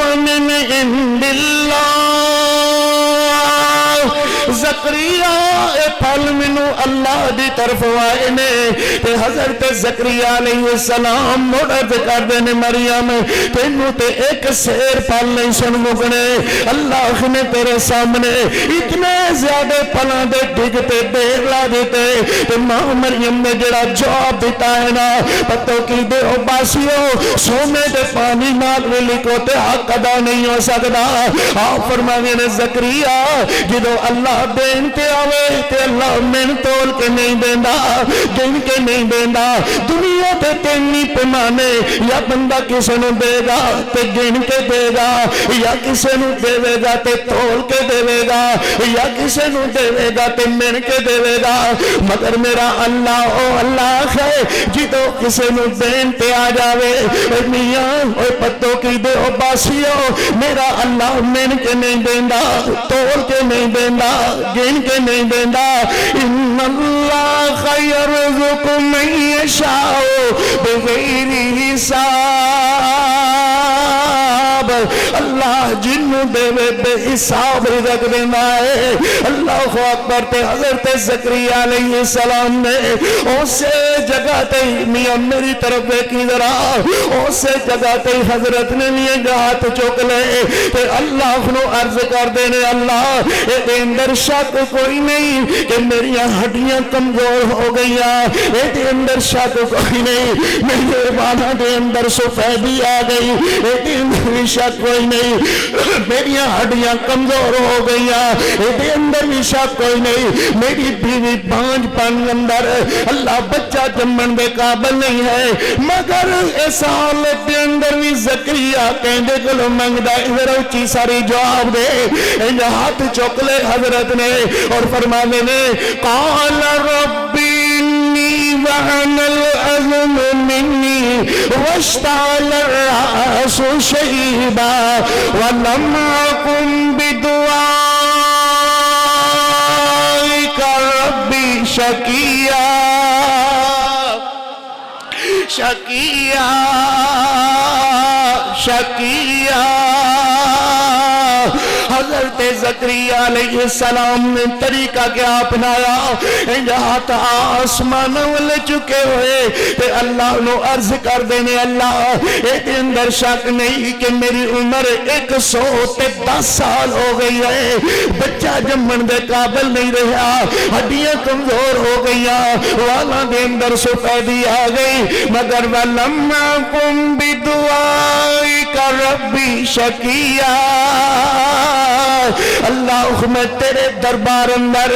زکریا اے پھل مینوں اللہ دی طرف آئے نے تے حضرت زکریا علیہ السلام مدد کردے نے مریم تینوں تے ایک سیر پھل نہیں سن مکنے اللہ نے تیرے سامنے اتنے زیادہ پھلاں دے ڈگ تے ڈیر لا دیتے تے ماں مریم نے جڑا جواب دیتا ہے نا پتو کی دے او باسیو سونے دے پانی نال لکھو تے حق ادا نہیں ہو سکتا آپ فرمانے نے زکریا جدو اللہ دین تے آوے تے اللہ من تول کے نہیں دینا گن کے نہیں دینا دنیا تے تینی پیمانے یا بندہ کسے نو دے گا تے گن کے دے گا یا کسے نو دے گا تے تول کے دے گا یا کسے نو دے گا تے من کے دے گا مگر میرا اللہ او اللہ ہے جدو کسے نو دین تے آ جاوے میاں او پتو کی دے او باسیو میرا اللہ من کے نہیں دینا تول کے نہیں دینا گن کے نہیں دینا ان اللہ یرزق من یشاء بغیر حساب اللہ جنوں دے بے حساب رزق دینا ہے اللہ اکبر تے حضرت زکریا علیہ السلام نے اسے جگہ تے میاں میری طرف دیکھی ذرا اسے جگہ تے حضرت نے میاں ہاتھ چوک لے تے اللہ نو عرض کر دینے اللہ اے اندر شک کوئی نہیں کہ میری ہڈیاں کمزور ہو گئیاں اے اندر شک کوئی نہیں میرے بانا دے اندر سفیدی آ گئی اے اندر شک کوئی نہیں میری ہڈیاں کمزور ہو گئیاں اے اندر بھی شک کوئی نہیں میری بیوی بانج پن اندر اللہ بچہ جمن دے قابل نہیں ہے مگر اس حالت دے اندر بھی زکریا کہندے کلو منگدا ادھر اچھی ساری جواب دے انجا ہاتھ چوکلے حضرت نے اور فرمانے نے قال ربی انی وہن العظم منی واشتعل الرأس شیبا ولم اکن بدعائک ربی شقیا شقیا شقیا حضرت زکریا علیہ السلام نے طریقہ کیا اپنایا جہاں آسمان والے چکے ہوئے تے اللہ نو عرض کر دینے اللہ ایک اندر شک نہیں کہ میری عمر 110 سال ہو گئی ہے بچہ جمن دے قابل نہیں رہا ہڈیاں کمزور ہو گئیاں والا دے اندر سفیدی آ گئی مگر وَلَمَّا قُمْ بِدُعَائِكَ رَبِّ شَقِيًّا اللہ میں تیرے دربار اندر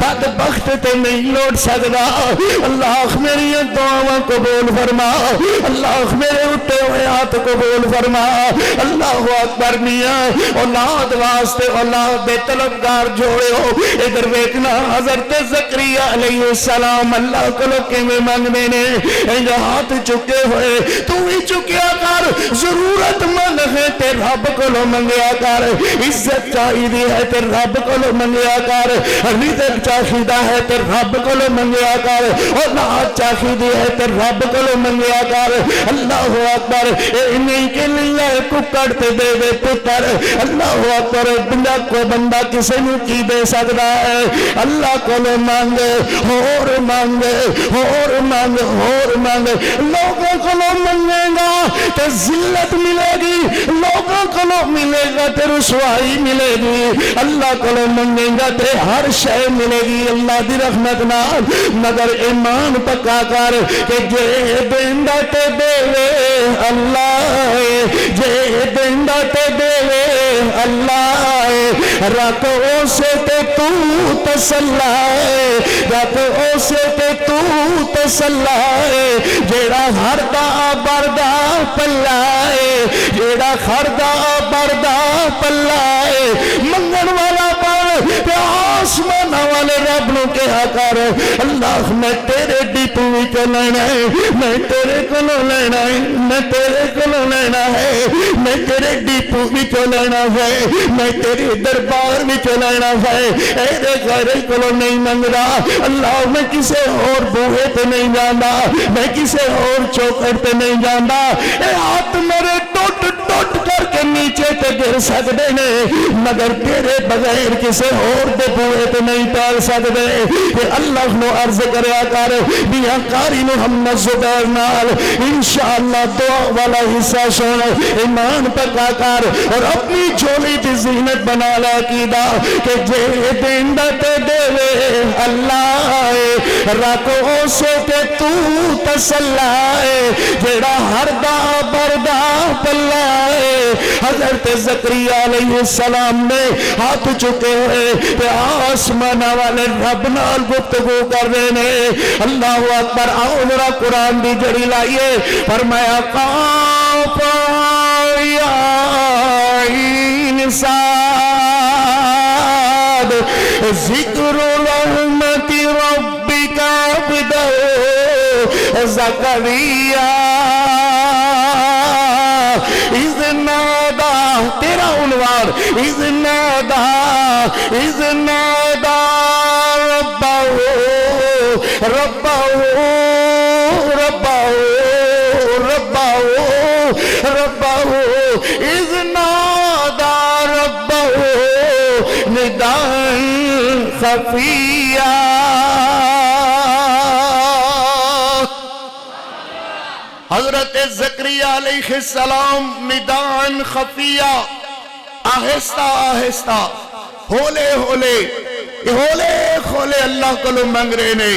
بدبخت تے نہیں لوٹ سکتا اللہ میری دعاواں قبول فرما اللہ میرے اٹھے ہوئے ہاتھ قبول فرما اللہ اکبر میاں اولاد واسطے اولاد دے طلبگار جوڑے ہو ادھر ویکھنا حضرت زکریا علیہ السلام اللہ کلو کیویں منگدے نے انجا ہاتھ چکے ہوئے تو ہی چکیا کر ضرورت مند ہے تے رب کلو منگیا کر عزت چاہیے ہے تے رب کولو منگیا کر رزق چاہیے ہے تے رب کولو منگیا کر اولاد چاہیے ہے تے رب کولو منگیا کر اللہ اکبر اے نہیں کہ اللہ ککڑ تے دے دے پتر اللہ اکبر بندہ کو بندہ کسے نو کی دے سکتا ہے اللہ کولو مانگ اور مانگ اور مانگ اور مانگ لوگوں کولو منگے گا تے ذلت ملے گی لوگوں کولو ملے گا تے رسوائی ملے گی اللہ کولو منگے گا تے ہر شے ملے گی اللہ دی رحمت نال مگر ایمان پکا کر کہ جے دیندا تے دے اللہ جے دیندا تے دے اللہ رکھ اسے تے تو تسلا رکھ اسے تے تو تسلا جیڑا ہر دا بردا پلا جیڑا خردا بردا پلا منگن والا پر آسمان والے رب نو کہا کر اللہ میں تیرے ڈیپو وچ لینا ہے میں تیرے کولوں لینا ہے میں تیرے کولوں لینا ہے میں تیرے ڈیپو وچ لینا ہے میں تیرے دربار وچ لینا ہے اے غیر کولوں نہیں منگدا اللہ میں کسے اور بوہے تے نہیں جاندا میں کسے اور چوکھٹ تے نہیں جاندا اے ہاتھ میرے ٹوٹ ٹوٹ کر کے نیچے تے گر سکتے نے مگر تیرے بغیر کسے اور دے بوئے تے نہیں ٹال سکتے کہ اللہ نو عرض کریا کر بیاں قاری محمد زبیر نال انشاءاللہ دعا والا حصہ سن ایمان پکا کر اور اپنی جھولی دی زینت بنا لے عقیدہ کہ جے دیندہ تے دے وے اللہ ہے رکھو سو کے تو تسلائے جیڑا ہر دا بردا پلائے حضرت زکریا علیہ السلام نے ہاتھ چکے ہوئے کہ آسمان والے رب نال گفتگو کر رہے نے اللہ اکبر آؤ ذرا قرآن دی جڑی لائیے فرمایا قاف یا عین صاد ذکر رحمت ربک عبدہ زکریا اذ نادا تیرا عنوان اذ نادا ربہ اذ نادا ربہ نداء خفیہ حضرت زکریا علیہ السلام نداء خفیہ آہستہ آہستہ ہولے کھولے اللہ کو لو منگ رہے نے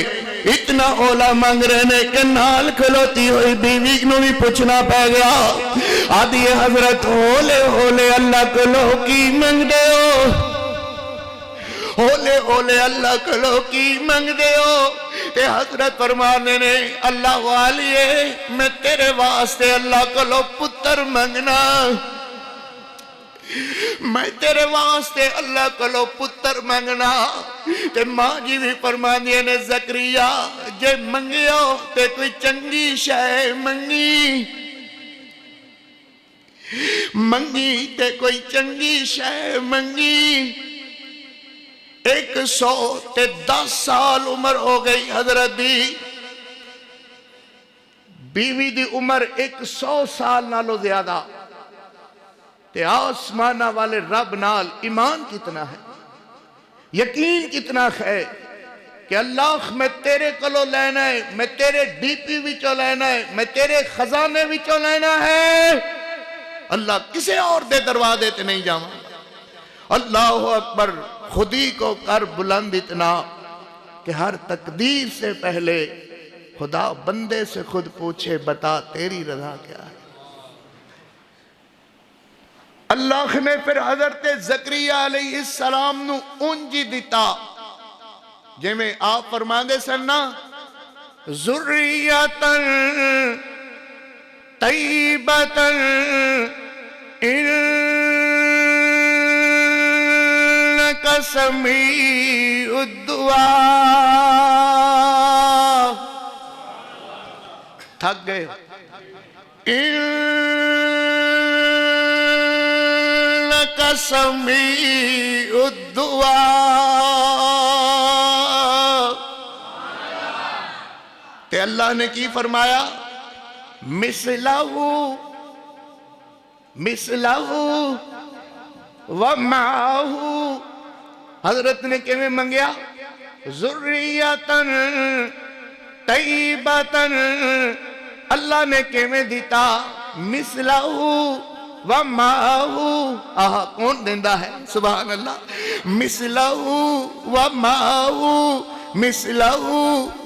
اتنا اولا منگ رہے نے کہ نال کھلوتی ہوئی بیوی نو بھی پوچھنا پہ گیا آدھی حضرت ہولے اللہ کو لو کی منگ دے ہولے اللہ کو لو کی منگ دے تے حضرت فرمانے نے اللہ والیے میں تیرے واسطے اللہ کو لو پتر منگنا میں تیرے واسطے اللہ کو لو پتر منگنا تے ماں جی بھی فرمانے نے زکریا جے منگیو تے کوئی چنگی شے منگی تے کوئی چنگی شے منگی 110 سال عمر ہو گئی حضرت دی بیوی دی عمر 100 سال نالو زیادہ تے آسمانہ والے رب نال ایمان کتنا ہے یقین کتنا ہے کہ اللہ میں تیرے کلو لینا ہے میں تیرے ڈی پی وچوں لینا ہے میں تیرے خزانے وچوں لینا ہے اللہ کسے اور دے دروازے تے نہیں جاواں اللہ اکبر خودی کو کر بلند اتنا کہ ہر تقدیر سے پہلے خدا بندے سے خود پوچھے بتا تیری رضا کیا ہے اللہ نے پھر حضرت زکریا علیہ السلام نو انجی دیتا جے میں آپ فرما دے سننا ذریتاً طیبتاً انکا سمیع الدعا تھک گئے انکا سمیع الدعا تے اللہ نے کی فرمایا مثلہو ومعہو حضرت نے کیویں منگیا ذریتاً طیبتاً اللہ نے کیویں دیتا مثلہو ومعہو آہا کون دیندہ ہے سبحان اللہ مثلہو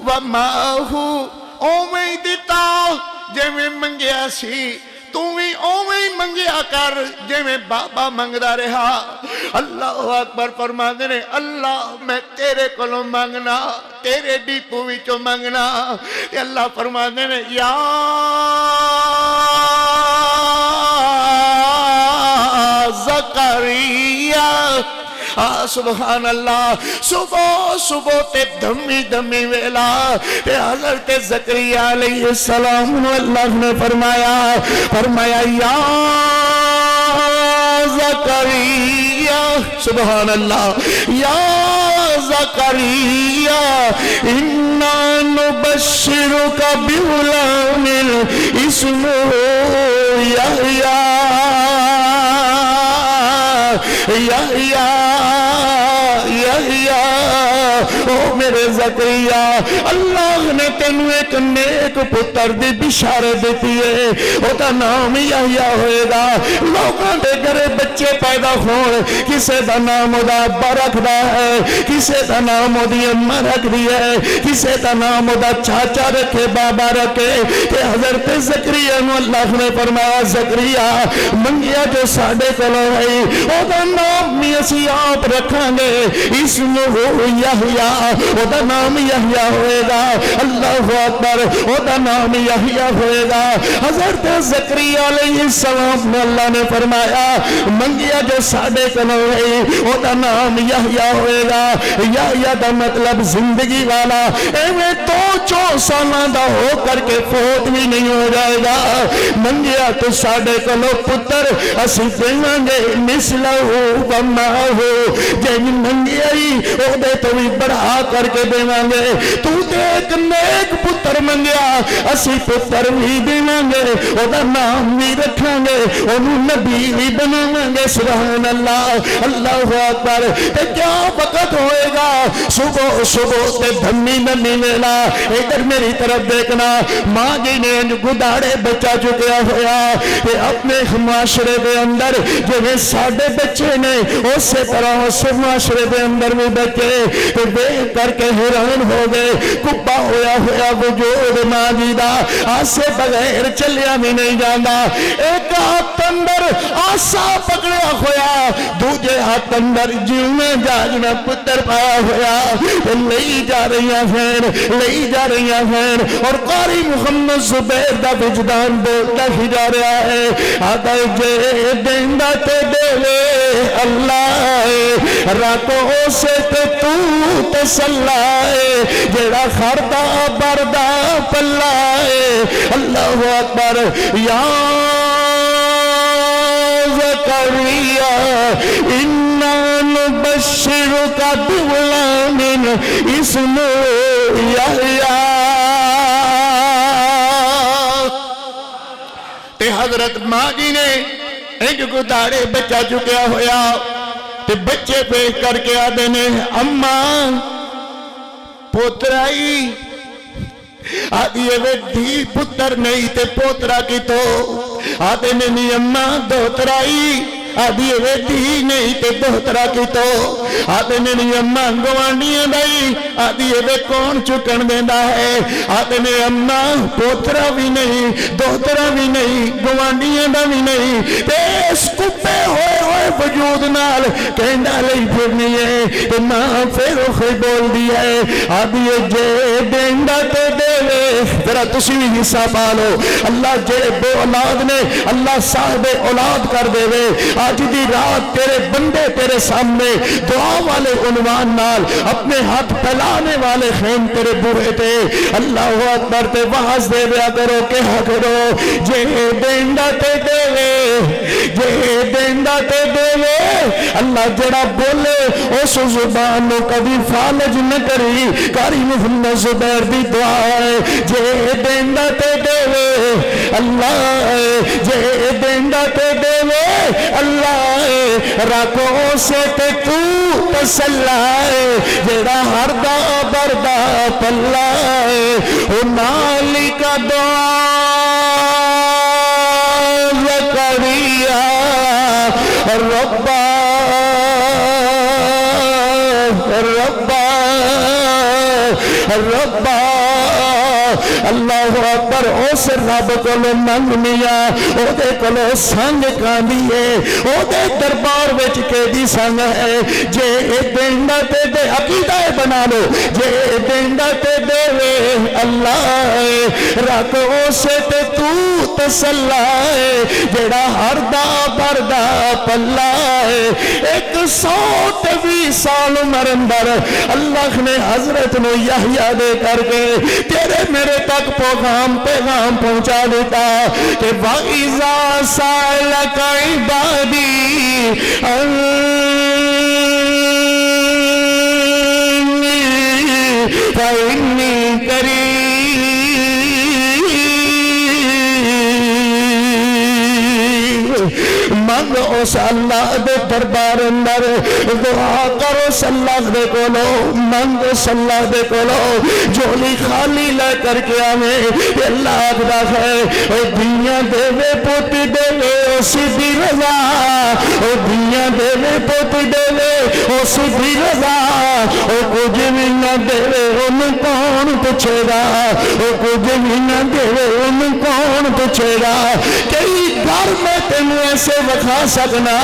ومعہو اومیں دیتا جے میں منگیا سی تو بھی اومیں منگیا کر جے میں بابا منگدا رہا اللہ اکبر فرما دے اللہ میں تیرے کولوں منگنا تیرے ڈیپو وچوں منگنا تے اللہ فرما دے یا زکریا سبحان اللہ صبح تے دمی ویلا تے حضرت زکریا علیہ السلام اللہ نے فرمایا یا زکریا سبحان اللہ یا زکریا انا نبشرک بغلام اسمہ یحییٰ یحییٰ یحییٰ او میرے زکریا اللہ نے تینوں ایک نیک پتر دی بشارت دیتی ہے او دا نام یحییٰ ہوئے گا لوگاں دے گھرے بچے پیدا ہون کسے دا نام دا ابا رکھ دا ہے کسے دا نام دی اماں رکھ دی ہے کسے دا نام دا چاچا رکھے بابا رکھے کہ حضرت زکریا نو اللہ نے فرمایا زکریا منگیا جو ساڑے کلو ہے او دا نام بھی اسی آپ رکھاں گے اسمہ یحییٰ او دا نام یحییٰ ہوئے گا اللہ اکبر او دا نام یحییٰ ہوئے گا حضرت زکریا علیہ السلام نے اللہ نے فرمایا منگیا جو ساڑے کلو ہے او دا نام یحییٰ ہوئے گا یحییٰ دا مطلب زندگی والا ایویں تو 4 سالہ دا ہو کر کے فوت بھی نہیں ہو جائے گا منگیا تو ساڑے کلو پتر اسی دیواں گے مثلہ وما ہو جن منگیا ہی او دے تو بھی بڑھا کر کے دیواں گے تو دے ایک نیک پتر منگیا اسی پتر بھی دیواں گے او دا نام بھی رکھاں گے انہوں نبی بھی بناواں گے سبحان اللہ اللہ اکبر تے کیا وقت ہوئے گا صبح صبح تے دھمی نمی ویلا ادھر میری طرف دیکھنا ماں جی نے گداڑے بچہ چکیا ہویا کہ اپنے معاشرے دے اندر جو میں ساڑھے بچے نے اسی طرح اس معاشرے دے اندر بھی بچے کہ دیکھ کر کے حیران ہو گئے کپا ہویا وجود ماں جی دا آسے بغیر چلیا بھی نہیں جانا ایک ہاتھ اندر آسا پکڑیا ہویا دوجے ہاتھ اندر جیوں میں جاجنا پتر پایا ہویا لئی جا رہی ہیں اور قاری محمد زبیر دا وجدان بولتا ہی جا رہا ہے آدھا جے دیندہ تے دے اللہ راتوں سے تے تو تسلائے جیڑا خردہ بردہ پلائے اللہ اکبر یا زکریا اِنَّا نُبَشِّرُكَ بِغُلَامٍ اسْمُهُ یحییٰ تے حضرت ماں جی نے ایک گداڑے بچہ چکیا ہویا تے بچے پیش کر کے آدھے نے اماں پوترائی آدھی ہے دھی پتر نہیں تے پوترا کی تو آدھے نے نہیں اماں دوترائی آدھی ہے دھی نہیں تے دوترا کی تو آدھے نے نہیں اماں گوانڈیاں دائی آدھی ہے کون چکن دیندہ ہے آدھے نے اماں پوترا بھی نہیں دوترا بھی نہیں گوانڈیاں دا بھی نہیں تے اس کپے ہوئے وجود نال کہنا لئی پھرنی ہے کہ ماں پھر خوئی بول دیا ہے آدھی ہے جے دیندہ تے دے ذرا تسی بھی حصہ پالو اللہ جے بے اولاد نے اللہ صاحب اولاد کر دے وے آج دی رات تیرے بندے تیرے سامنے دعا والے عنوان نال اپنے ہاتھ پھیلانے والے خیم تیرے بوہے تھے اللہ اکبر تے واز دے دیا کرو کہا کرو جے دیندہ تے دے جے دیندہ تے دے اللہ جڑا بولے اس زبان نو کبھی فالج نہ کری کاری محمد زبیر دی دعا ہے جے دیندہ تے دے اللہ جے دیندہ تے دے اللہ رکھو سے تے تو تسلائے جڑا ہر دا بردہ پلائے نالی کا دعا زکریا ربا ربا ربا اللہ اکبر اس رب کولو منگنیا او دے کولو سنگ کاندیے او دے دربار وچ کیدی سنگ ہے جے دیندہ تے دے عقیدہ بنا لو جے دیندہ تے دے اللہ رکھ اسے تے تو تسلائے جڑا ہر دا بردہ پلائے 120 سال عمر اندر اللہ نے حضرت نو یحییٰ دے کر کے تیرے میرے تک پیغام پہنچا دیتا کہ وَإِذَا سَأَلَكَ عِبَادِي فَإِنِّي قَرِيبٌ منگ اس اللہ دے دربار اندر دعا کرو اللہ دے کولو منگ اس اللہ دے کولو جولی خالی لے کر کے آویں اللہ آگدا ہے اے دنیا دے وے پوتی دے وے اسی دی رضا اے دنیا دے وے پوتی دے وے اسی دی رضا اے کچھ بھی نہ دے وے ان کون پوچھے گا اے کچھ بھی نہ دے وے ان کون پوچھے گا کئی گھر میں تینوں ایسے وکھا سکنا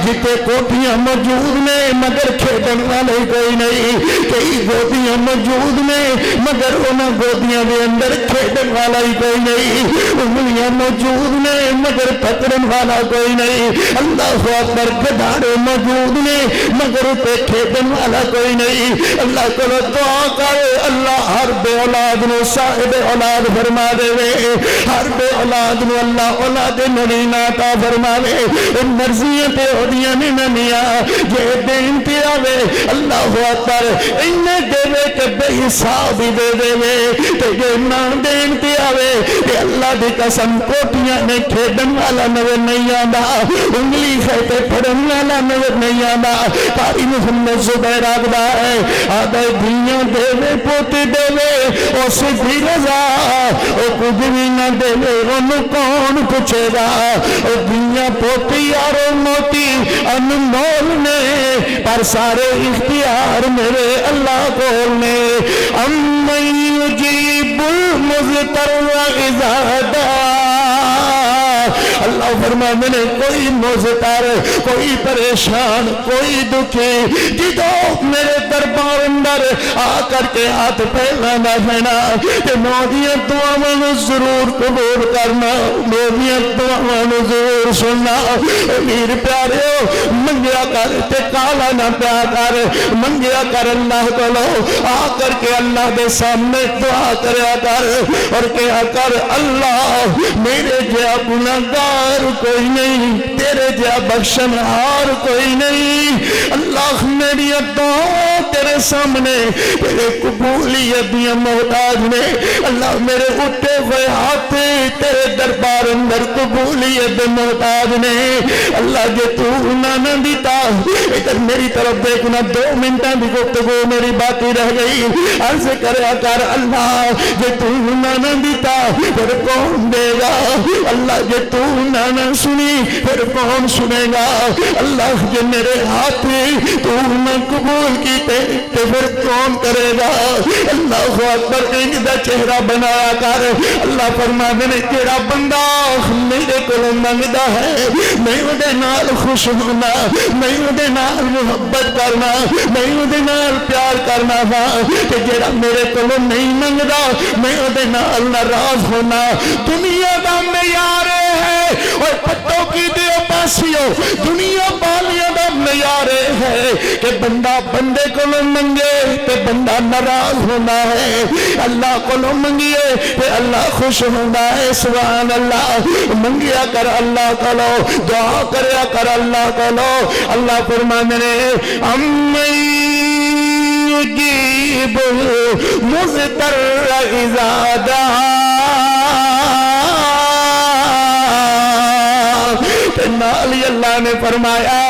جتے کوٹیاں موجود نے مگر کھیڈن والے کوئی نہیں کئی گودیاں موجود نے مگر انہاں گودیاں دے اندر کھیڈن والا ہی کوئی نہیں انگلیاں موجود نے مگر پکڑن والا کوئی نہیں اللہ اکبر گدھاڑے موجود نے مگر تے کھیڈن والا کوئی نہیں اللہ کو دعا کرے اللہ ہر بے اولاد نو صاحب اولاد فرما دے ہر بے اولاد نو اللہ اولاد نرینا عطا فرما دے مرضیاں تے ہودیاں نے ننیا یہ دین تے آوے اللہ اکبر انہیں دے وے کہ بے حساب ہی دے دے وے تے یہ نہ دین تے آوے کہ اللہ دی قسم کوٹیاں نے کھیڈن والا نظر نہیں آندا انگلی خیتے پڑھن والا نظر نہیں آندا قاری محمد زبیر آگدا ہے آدھے دنیا دے وے پوتی دے وے او صدی رضا او کچھ بھی نہ دے وے انہوں کون پوچھے گا او دنیا پوتی یارو موتی انمول نے پر سارے اختیار میرے اللہ کو نے امّن یجیب المضطر اذا دعا اللہ فرما میں نے کوئی مضطر کوئی پریشان کوئی دکھی جدو میرے دربار اندر آ کر کے ہاتھ پھیلانا پھینا کہ موڈیاں دعاواں ضرور قبول کرنا موڈیاں دعاواں ضرور سننا امیر پیارے ہو منگیا کر تے کالا نہ پیا کر منگیا کر اللہ کو لو آ کر کے اللہ دے سامنے دعا کریا کر اور کہا کر اللہ میرے جا گناہگار کوئی نہیں تیرے جا بخشن ہار کوئی نہیں اللہ میری دعا تیرے سامنے تیرے قبولیت دیا محتاج نے اللہ میرے اٹھے ہوئے ہاتھ تیرے دربار اندر قبولیت محتاج نے اللہ جے تو نہ دیتا ادھر میری طرف دیکھنا 2 منٹاں دی گفتگو میری باقی رہ گئی عرض کریا کر اللہ جے تو نہ دیتا پھر کون دے گا اللہ جے تو نہ سنی پھر کون سنے گا اللہ جے میرے ہاتھ تو نہ قبول کیتے تو پھر کون کرے گا اللہ اکبر انج دا چہرہ بنایا کر اللہ فرما نے تیرا بندہ میرے کو منگدا ہے میں اودے نال خوش ہونا میں اودے نال محبت کرنا میں اودے نال پیار کرنا وا کہ جڑا میرے کو نہیں منگدا میں اودے نال ناراض ہونا دنیا دا معیار ہے اور پتوں کی دیو پاسیو دنیا بالیاں دا معیار ہے کہ بندہ بندے کو منگے تے بندہ ناراض ہونا ہے اللہ کو منگیے تے اللہ خوش ہونا ہے سبحان اللہ منگیا کر اللہ کو لو دعا کریا کر اللہ کو لو اللہ فرمانے امّن یجیب المضطر اذا دعا نالی اللہ نے فرمایا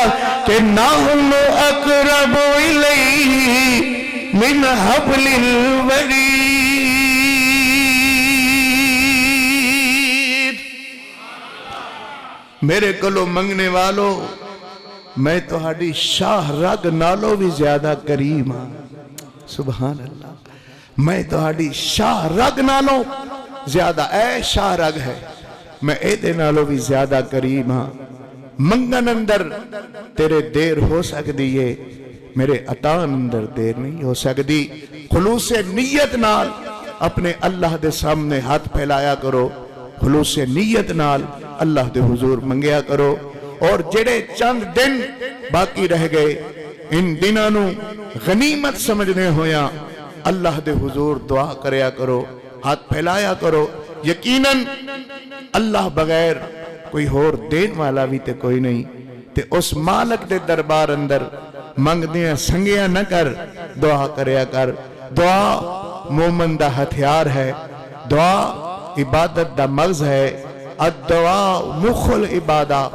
کہ نحن اقرب الیہ من حبل الورید میرے کلو منگنے والو میں تہاڈی شاہ رگ نالو بھی زیادہ کریم ہاں سبحان اللہ میں تہاڈی شاہ رگ نالو زیادہ اے شاہ رگ ہے میں اے دے نالو بھی زیادہ کریم ہاں منگن اندر تیرے دیر ہو سکتی ہے میرے عطان اندر دیر نہیں ہو سکتی خلوص نیت نال اپنے اللہ دے سامنے ہاتھ پھیلایا کرو خلوص نیت نال اللہ دے حضور منگیا کرو اور جڑے چند دن باقی رہ گئے ان دنانو غنیمت سمجھنے ہویا اللہ دے حضور دعا کریا کرو ہاتھ پھیلایا کرو یقیناً اللہ بغیر کوئی ہور دین والا بھی تے کوئی نہیں تے اس مالک دے دربار اندر منگ دیا سنگیا نہ کر دعا کریا کر دعا مومن دا ہتھیار ہے دعا عبادت دا مغز ہے الدعا مخ العبادہ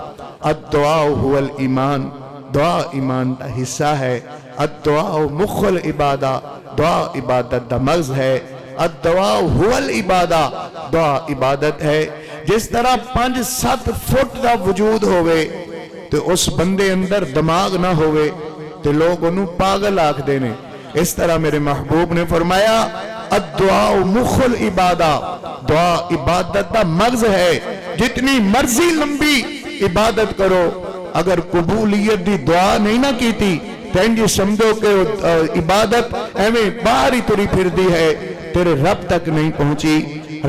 الدعاء هو الایمان، دعا ایمان کا حصہ ہے. الدعاء مخ العبادہ، دعا عبادت دا مغز ہے. الدعاء هو العبادہ، دعا عبادت ہے. جس طرح 5-7 فٹ دا وجود ہوئے تو اس بندے اندر دماغ نہ ہوئے تو لوگ انہوں پاگل آکھ دینے. اس طرح میرے محبوب نے فرمایا الدعاء مخ العبادہ، دعا عبادت دا مغز ہے. جتنی مرضی لمبی عبادت کرو، اگر قبولیت دی دعا نہیں نہ کیتی تو انجی سمجھو کہ عبادت ایویں باہر ہی تری پھر دی ہے، تیرے رب تک نہیں پہنچی.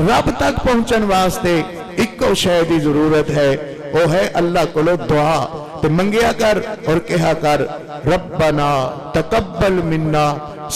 رب تک پہنچن واسطے ایک شے دی ضرورت ہے، وہ ہے اللہ کولو دعا. تو منگیا کر اور کہا کر ربنا تقبل منا،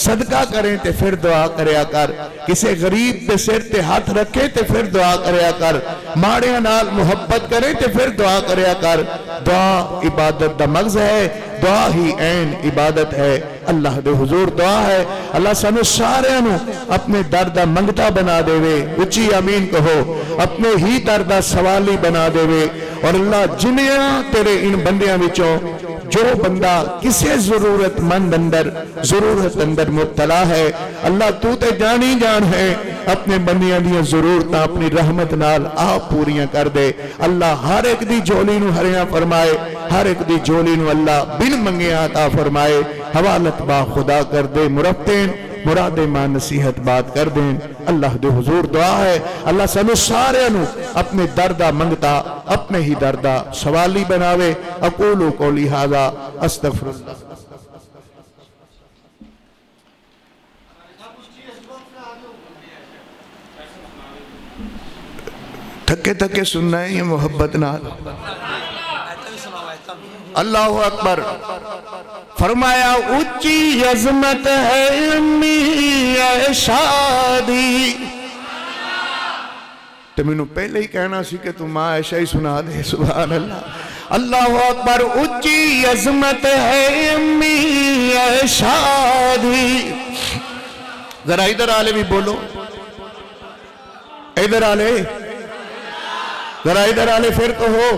صدقہ کریں تے پھر دعا کریا کر. کسے غریب تے سر تے ہاتھ رکھے تے پھر دعا کریا کر. ماڑیاں نال محبت کریں تے پھر دعا کریا کر. دعا عبادت دا مغز ہے، دعا ہی عین عبادت ہے. اللہ دے حضور دعا ہے اللہ سانو سارے انو اپنے دردہ منگتا بنا دے وے. اچھی آمین کہو. اپنے ہی دردہ سوالی بنا دے وے. اور اللہ جنیاں تیرے ان بندیاں وچوں جو بندہ کسے ضرورت مند اندر مبتلا ہے، اللہ تو تے جانی جان ہے، اپنے بندیاں دیاں ضرورتاں اپنی رحمت نال آپ پوریاں کر دے. اللہ ہر ایک دی جولی نو ہریاں فرمائے، ہر ایک دی جولی نو اللہ بن منگیاں عطا فرمائے. حوالت با خدا کر دے مرتین، مراد ماں نصیحت بات کر دیں. اللہ دے حضور دعا ہے اللہ سانو سارے انو اپنے دردہ منگتا اپنے ہی دردہ سوالی بناوے. اقولو قولی ھذا استغفر اللہ. تھکے تھکے سننا ہے یہ محبت نال. اللہ اکبر. فرمایا اونچی عظمت ہے امی شادی. تو میں نے پہلے ہی کہنا سی کہ تم عائشہ ہی سنا دے. سبحان اللہ. اللہ اکبر. اونچی عظمت ہے امی شادی. ذرا ادھر آلے بھی بولو، ادھر آلے، ذرا ادھر آلے پھر کہو،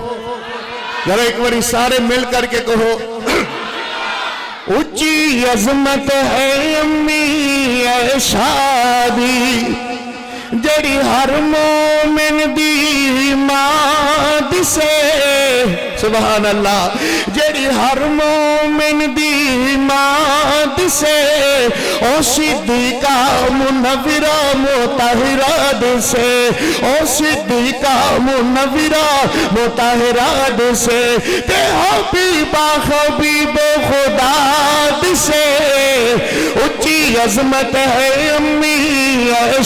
ذرا ایک بار سارے مل کر کے کہو. اونچی عظمت ہے امی شادی، جڑی ہر مومن دی ماں دسے. سبحان اللہ. جڑی ہر مومن دی ماں دسے، او صدیقہ منورہ مطہرہ دسے، او صدیقہ منورہ مطہرہ دسے، تے حبیبہ حبیب خدا دسے. اونچی عظمت ہے امی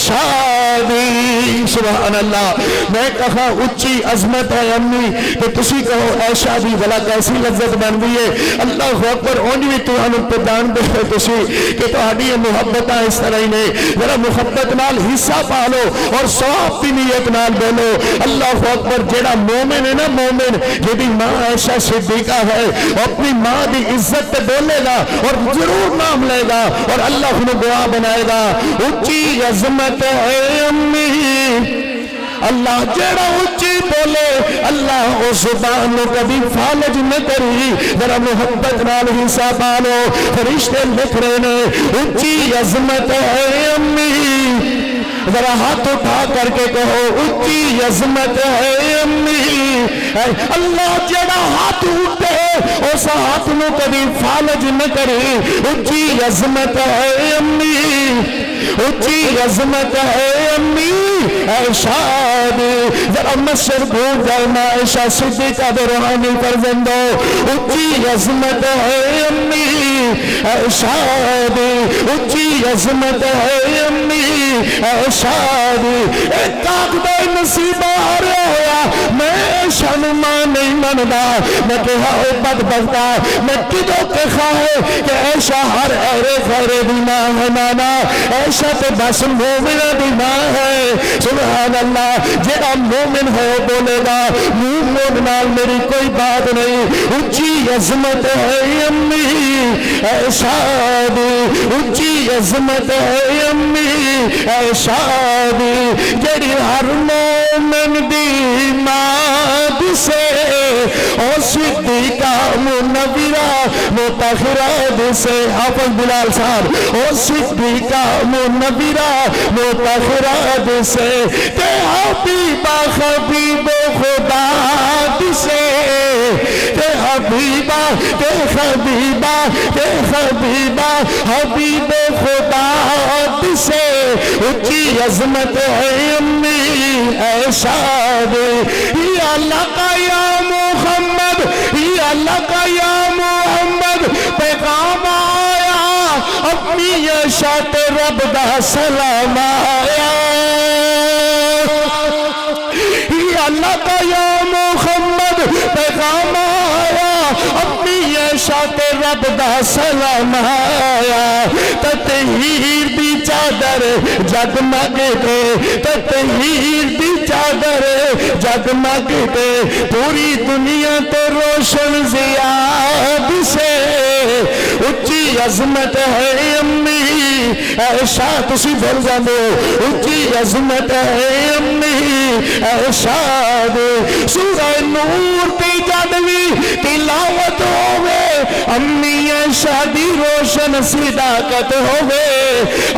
شادی. سبحان اللہ. میں کہا اونچی عظمت ہے امی تو تسی کہو اے شادی بھلا کیسی لذت بن گئی ہے. اللہ اکبر. اونج بھی تو ہم پردان دے تسی کہ تہاڈی محبتاں اس طرح ہی نے. ذرا محبت نال حصہ پالو اور ثواب دی نیت نال بولو اللہ اکبر. جیڑا مومن ہے نا، مومن جیڑی ماں عائشہ صدیقہ ہے، اپنی ماں دی عزت تے بولے گا اور ضرور نام لے گا اور اللہ انہوں دعا بنائے گا. اونچی عظمت ہے امی. اللہ جیڑا اونچی بولے اللہ اس زبان کو کبھی فالج نہ کری. ذرا محبت نال حصہ پالو. فرشتے لکھ رہے نے اونچی عظمت ہے امی. ذرا ہاتھ اٹھا کر کے کہو اونچی عظمت ہے امی. اللہ جڑا ہاتھ اٹھے اس ہاتھ نو کبھی فالج نہ کری. اونچی عظمت ہے امی. اونچی عظمت ہے امی شادی. ذرا مشر بھول جائے عائشہ صدیقہ دے روحانی فرزندو. اونچی عظمت ہے امی شادی. اونچی عظمت ہے امی شادی. ایک کاغذ نصیب آ رہا ہوا میں شنما نہیں مندا. میں کہا اے بدبختا میں کدو کے خواہے کہ ایشا ہر ایرے خیرے دی ماں ہے نانا. ایشا تے بس مومنہ دی ماں ہے. سبحان اللہ. جیڑا مومن ہے بولے گا مومن نال میری کوئی بات نہیں. اونچی عظمت ہے امی شادی. اونچی عظمت ہے امی شادی. جیڑی ہر مومن دی ماں دسے او صدیقہ منورہ مطہرہ دل سے حافظ بلال صاحب او صدیقہ منورہ مطہرہ دل سے تے حبیبہ خبیب خدا دل سے تے حبیبہ تے حبیبہ تے حبیبہ حبیب خدا دل سے اچھی عظمت ہے امی ارشاد یا اللہ کا یا محمد یا اللہ کا یا محمد پیغام آیا اپنی ارشاد رب دا سلام آیا یا اللہ کا یا محمد پیغام آیا اپنی ارشاد رب دا سلام آیا تطہیر دی چادر جگمگ دے تطہیر دی چادر جگمگ دے پوری دنیا تو روشن زیاد سے اچھی عظمت ہے امی عائشہ تسی بھول جاندے اچھی عظمت ہے امی عائشہ دے سورہ نور تے جادوی تلاوت ہوئے امی عائشہ دی روشن صداقت ہوئے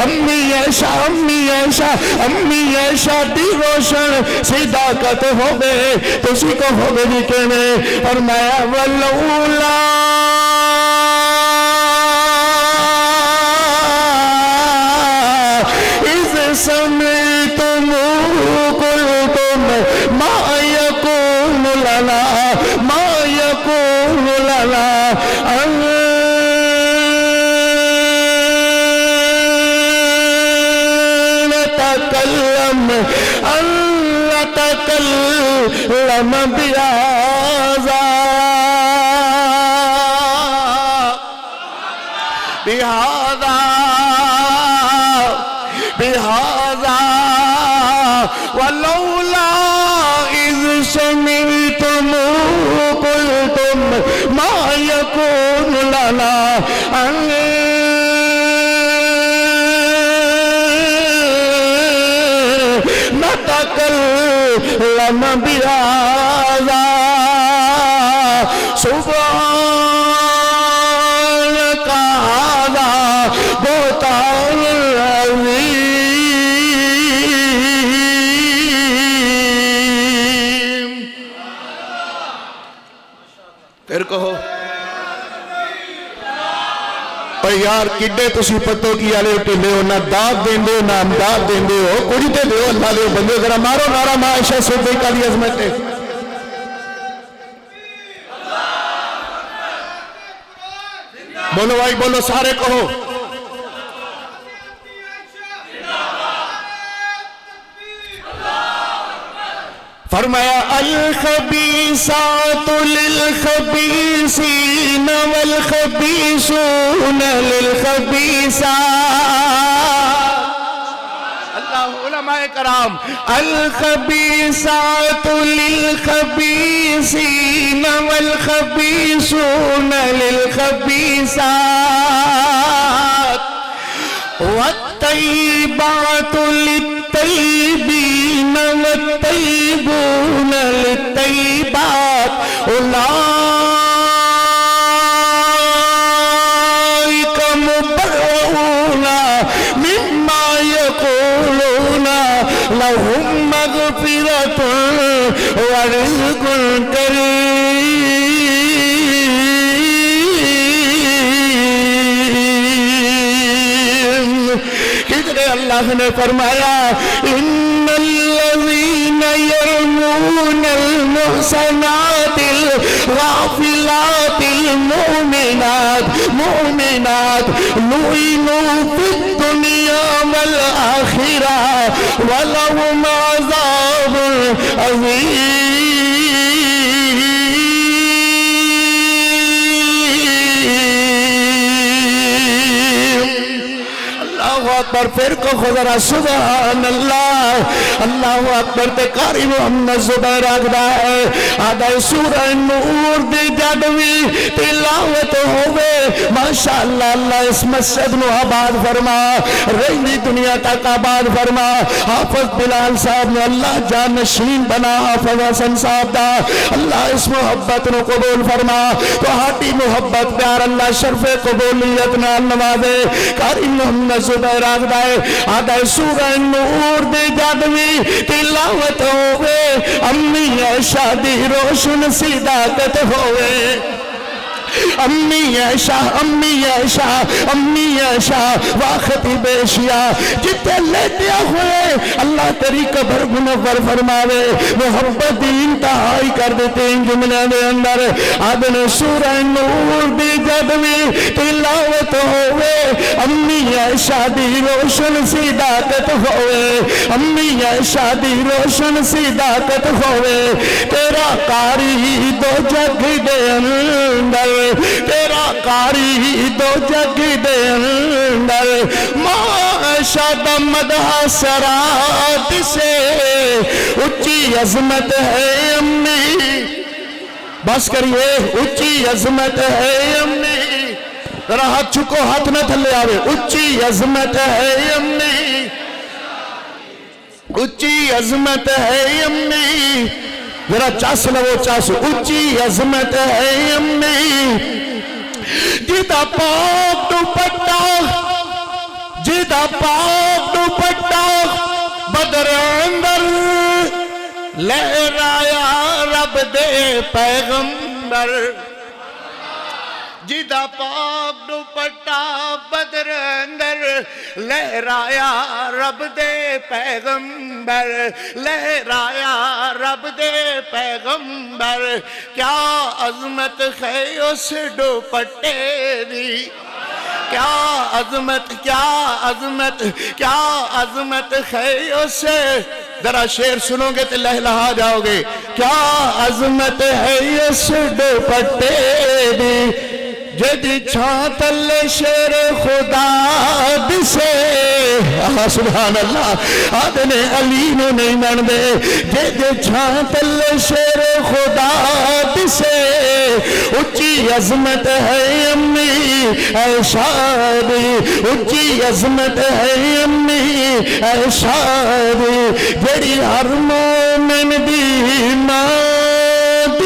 امی عائشہ امی عائشہ امی عائشہ دی روشن صداقت ہوئے تسی کو ہوئے بھی کہنے اور میں واللولا اذ سمعتم قلتم ما يكون لنا ما يكون لنا أن نتكلم بهذا ولولا إذ سمعتم قلتم ما يكون لنا أن نتكلم بهذا سبحانك هذا بهتان عظيم پھر کہو یار کڈے تسی پتو کی آلے اٹھلے ہو نہ داد دیں دے نہ امداد دیں دے ہو کچھ دے دے ہو اللہ دے ہو بندے ذرا مارو نارا ماں عائشہ صدیقہ دی عظمت ہے بولو بھائی بولو سارے کہو فرمایا الخبیثات للخبیثین والخبیثون للخبیثات اللہ علماء کرام الخبیثات للخبیثین والخبیثون للخبیثات والطیبات للطیبین والطیبون للطیبات اولئک مبرؤون مما یقولون لهم مغفرۃ ورزق کریم اللہ نے فرمایا ان الذین یرمون المحصنات الغافلات المؤمنات لعنوا فی الدنیا والآخرہ ولہم عذاب عظیم اللہ اللہ اکبر پھر کو خدا سبحان اللہ اللہ اکبر تے قاری محمد زبیر آگدہ ہے آدھے سورہ نور دی جدوی تلاوت ہوئے ماشاءاللہ اللہ اس مسجد نو آباد فرما رہی دنیا تک آباد فرما حافظ بلال صاحب نے اللہ جان نشین بنا حافظ حسن صاحب دا اللہ اس محبت نو قبول فرما تو ہاٹی محبت پیار اللہ شرف قبولیت نال نوازے قاری محمد زبیر آگدہ ہے آدھے سورہ نور دی جدوی تلاوت ہوئے امی عائشہ دی روشن صداقت ہوئے امی عائشہ امی عائشہ امی عائشہ واختی بیشیا جتے لیٹیا ہوئے اللہ تیری قبر منور فرماوے محبت دی انتہائی کر دیتے ہیں جملے دے اندر آدن سورہ نور دی جدوی تلاوت ہوئے امی عائشہ دی روشن صداقت ہوئے امی عائشہ دی روشن صداقت ہوئے تیرا قاری دو جگ دے اندر تیرا قاری دو جگ دے اندر معاشہ دا مدح سرات سے اچھی عظمت ہے امی بس کریے اچھی عظمت ہے امی ذرا ہاتھ چکو ہاتھ نہ تھلے آوے اچھی عظمت ہے امی اچھی عظمت ہے امی ذرا چاس لو چاس اچھی عظمت ہے امی جیدہ پاک دوپٹہ جیدہ پاک دوپٹہ بدر اندر لہرایا رب دے پیغمبر جیدہ پاک دوپٹہ بدر اندر لہرایا رب دے پیغمبر لہرایا رب دے پیغمبر کیا عظمت ہے اس دوپٹے دی کیا عظمت کیا عظمت کیا عظمت ہے اس ذرا شعر سنو گے تو لہلہا جاؤ گے کیا عظمت ہے اس دوپٹے دی جدی چھانتل شیر خدا دسے سبحان اللہ آدھنے علی نو نہیں من دے جدی چھانتل شیر خدا دسے اچھی عظمت ہے امی عائشہ دی اچھی عظمت ہے امی عائشہ دی جڑی ہر مومن دی ماں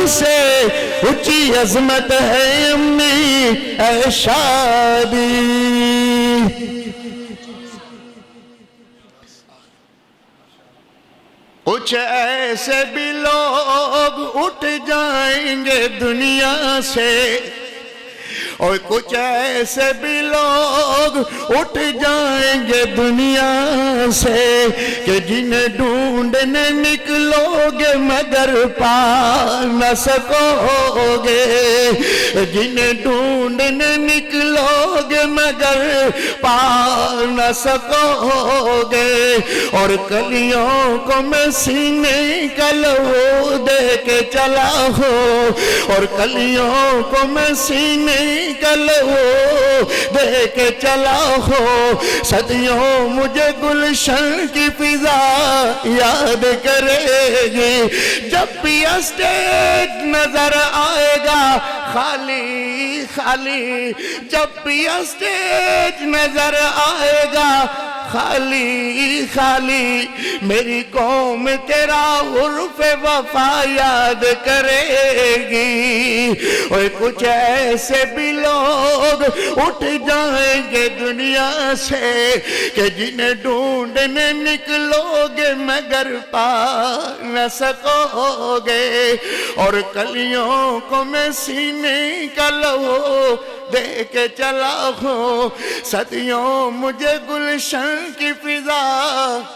سے اچھی عظمت ہے امی عائشہ دی کچھ ایسے بھی لوگ اٹھ جائیں گے دنیا سے اور کچھ ایسے بھی لوگ اٹھ جائیں گے دنیا سے کہ جنہیں ڈھونڈنے نکلو گے مگر پا نہ سکو گے جنہیں ڈھونڈنے نکلو گے مگر پا نہ سکو گے اور کلیوں کو میں سینے کا لہو دے کے چلا ہوں اور کلیوں کو میں سینے کلو دے کے چلا ہو صدیوں مجھے گلشن کی فضا یاد کرے گی جب بھی اسٹیج نظر آئے گا خالی خالی جب بھی اسٹیج نظر آئے گا خالی خالی میری قوم تیرا حرف وفا یاد کرے گی اور کچھ ایسے بھی لوگ اٹھ جائیں گے دنیا سے کہ جنہیں ڈھونڈنے نکلو گے مگر پا نہ سکو گے اور کلیوں کو میں سینے کا لہو دے کے چلا ہوں صدیوں مجھے گلشن کی فضا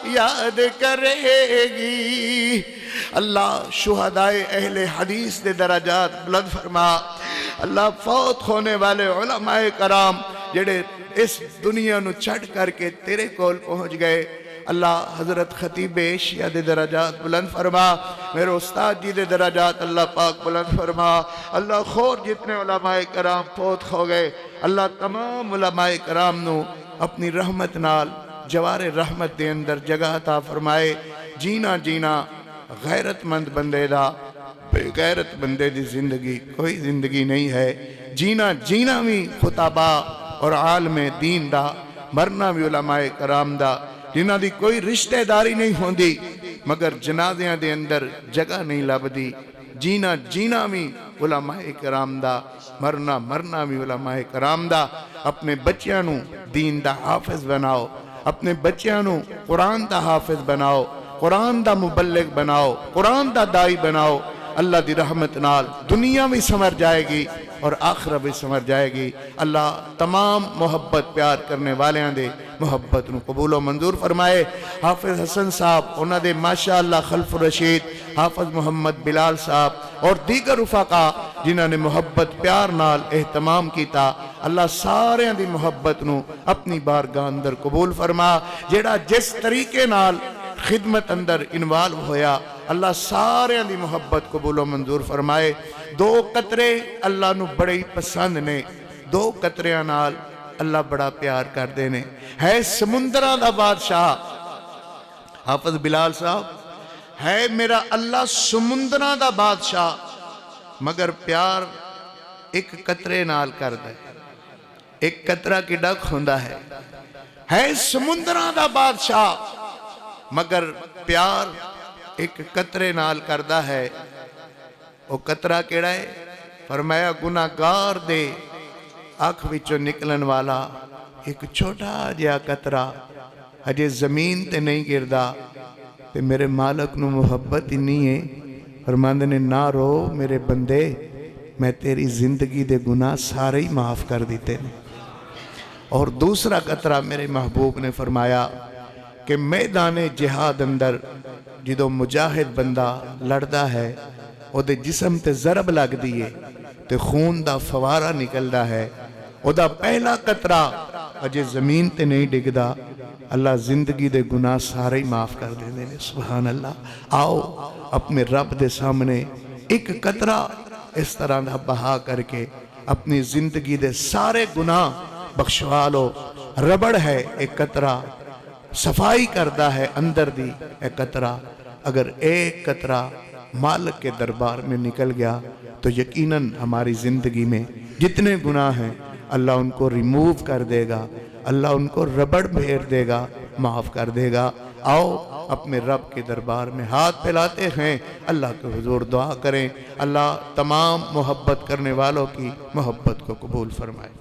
یاد کرے گی اللہ شہدائے اہل حدیث دے درجات بلند فرما اللہ فوت ہونے والے علماء کرام جڑے اس دنیا نو چھڑ کر کے تیرے کول پہنچ گئے اللہ حضرت خطیب ایشیا دے درجات بلند فرما میرے استاد جی دے درجات اللہ پاک بلند فرما اللہ خور جتنے علماء کرام فوت ہو گئے اللہ تمام علماء کرام نو اپنی رحمت نال جوار رحمت دے اندر جگہ عطا فرمائے. جینا جینا غیرت مند بندے دا بے غیرت بندے دی زندگی کوئی زندگی نہیں ہے. جینا جینا بھی خطابہ اور عالم دین دا، مرنا بھی علماء کرام دا جنہ دی کوئی رشتہ داری نہیں ہوندی مگر جنازیاں دے اندر جگہ نہیں لبدی. جینا جینا بھی علماء کرام دا، مرنا بھی علماء کرام دا. اپنے بچیاں نو دین دا حافظ بناؤ، اپنے بچیاں نو قرآن دا حافظ بناؤ، قرآن دا مبلغ بناؤ، قرآن دا دائی بناؤ. اللہ دی رحمت نال دنیا بھی سمر جائے گی اور آخرہ بھی سمر جائے گی. اللہ تمام محبت پیار کرنے والیاں دے محبت نو قبول و منظور فرمائے. حافظ حسن صاحب انہاں دے ماشاءاللہ خلف رشید، حافظ محمد بلال صاحب اور دیگر رفقا جنہاں نے محبت پیار نال اہتمام کیتا، اللہ سارے دی محبت نو اپنی بارگاہ اندر قبول فرما. جیڑا جس طریقے نال خدمت اندر انوالو ہویا، اللہ سارے دی محبت قبول و منظور فرمائے. دو قطرے اللہ نو بڑے ہی پسند نے، دو قطریاں نال اللہ بڑا پیار کر دینے. ہے سمندرہ دا بادشاہ حافظ بلال صاحب، ہے میرا اللہ سمندرہ دا بادشاہ مگر پیار ایک قطرے نال کر دے. ایک قطرہ کی ڈک ہوندہ ہے سمندرہ دا بادشاہ مگر پیار ایک قطرے نال کردہ ہے. وہ قطرہ کیڑا ہے؟ فرمایا گناہگار دے آنکھ وچوں نکلن والا ایک چھوٹا جیا قطرہ ہجے زمین تے نہیں گردا تے میرے مالک نو محبت ہی نہیں ہے. فرماندے نے نہ رو میرے بندے، میں تیری زندگی دے گناہ سارے ہی معاف کر دیتے ہیں. اور دوسرا قطرہ میرے محبوب نے فرمایا کہ میدان جہاد اندر جدو مجاہد بندہ لڑدا ہے او دے جسم تے ضرب لگ دیئے تے خون دا فوارہ نکلدا ہے، او دا پہلا قطرہ اجے زمین تے نہیں ڈگدا، اللہ زندگی دے گناہ سارے ہی معاف کر دے دے. سبحان اللہ. آؤ اپنے رب دے سامنے ایک قطرہ اس طرح دا بہا کر کے اپنی زندگی دے سارے گناہ بخشوا لو. ربڑ ہے ایک قطرہ، صفائی کردہ ہے اندر دی ایک قطرہ. اگر ایک قطرہ مالک کے دربار میں نکل گیا تو یقیناً ہماری زندگی میں جتنے گناہ ہیں اللہ ان کو ریموو کر دے گا، اللہ ان کو ربڑ بھیر دے گا، معاف کر دے گا. آؤ اپنے رب کے دربار میں ہاتھ پھیلاتے ہیں، اللہ کے حضور دعا کریں. اللہ تمام محبت کرنے والوں کی محبت کو قبول فرمائے.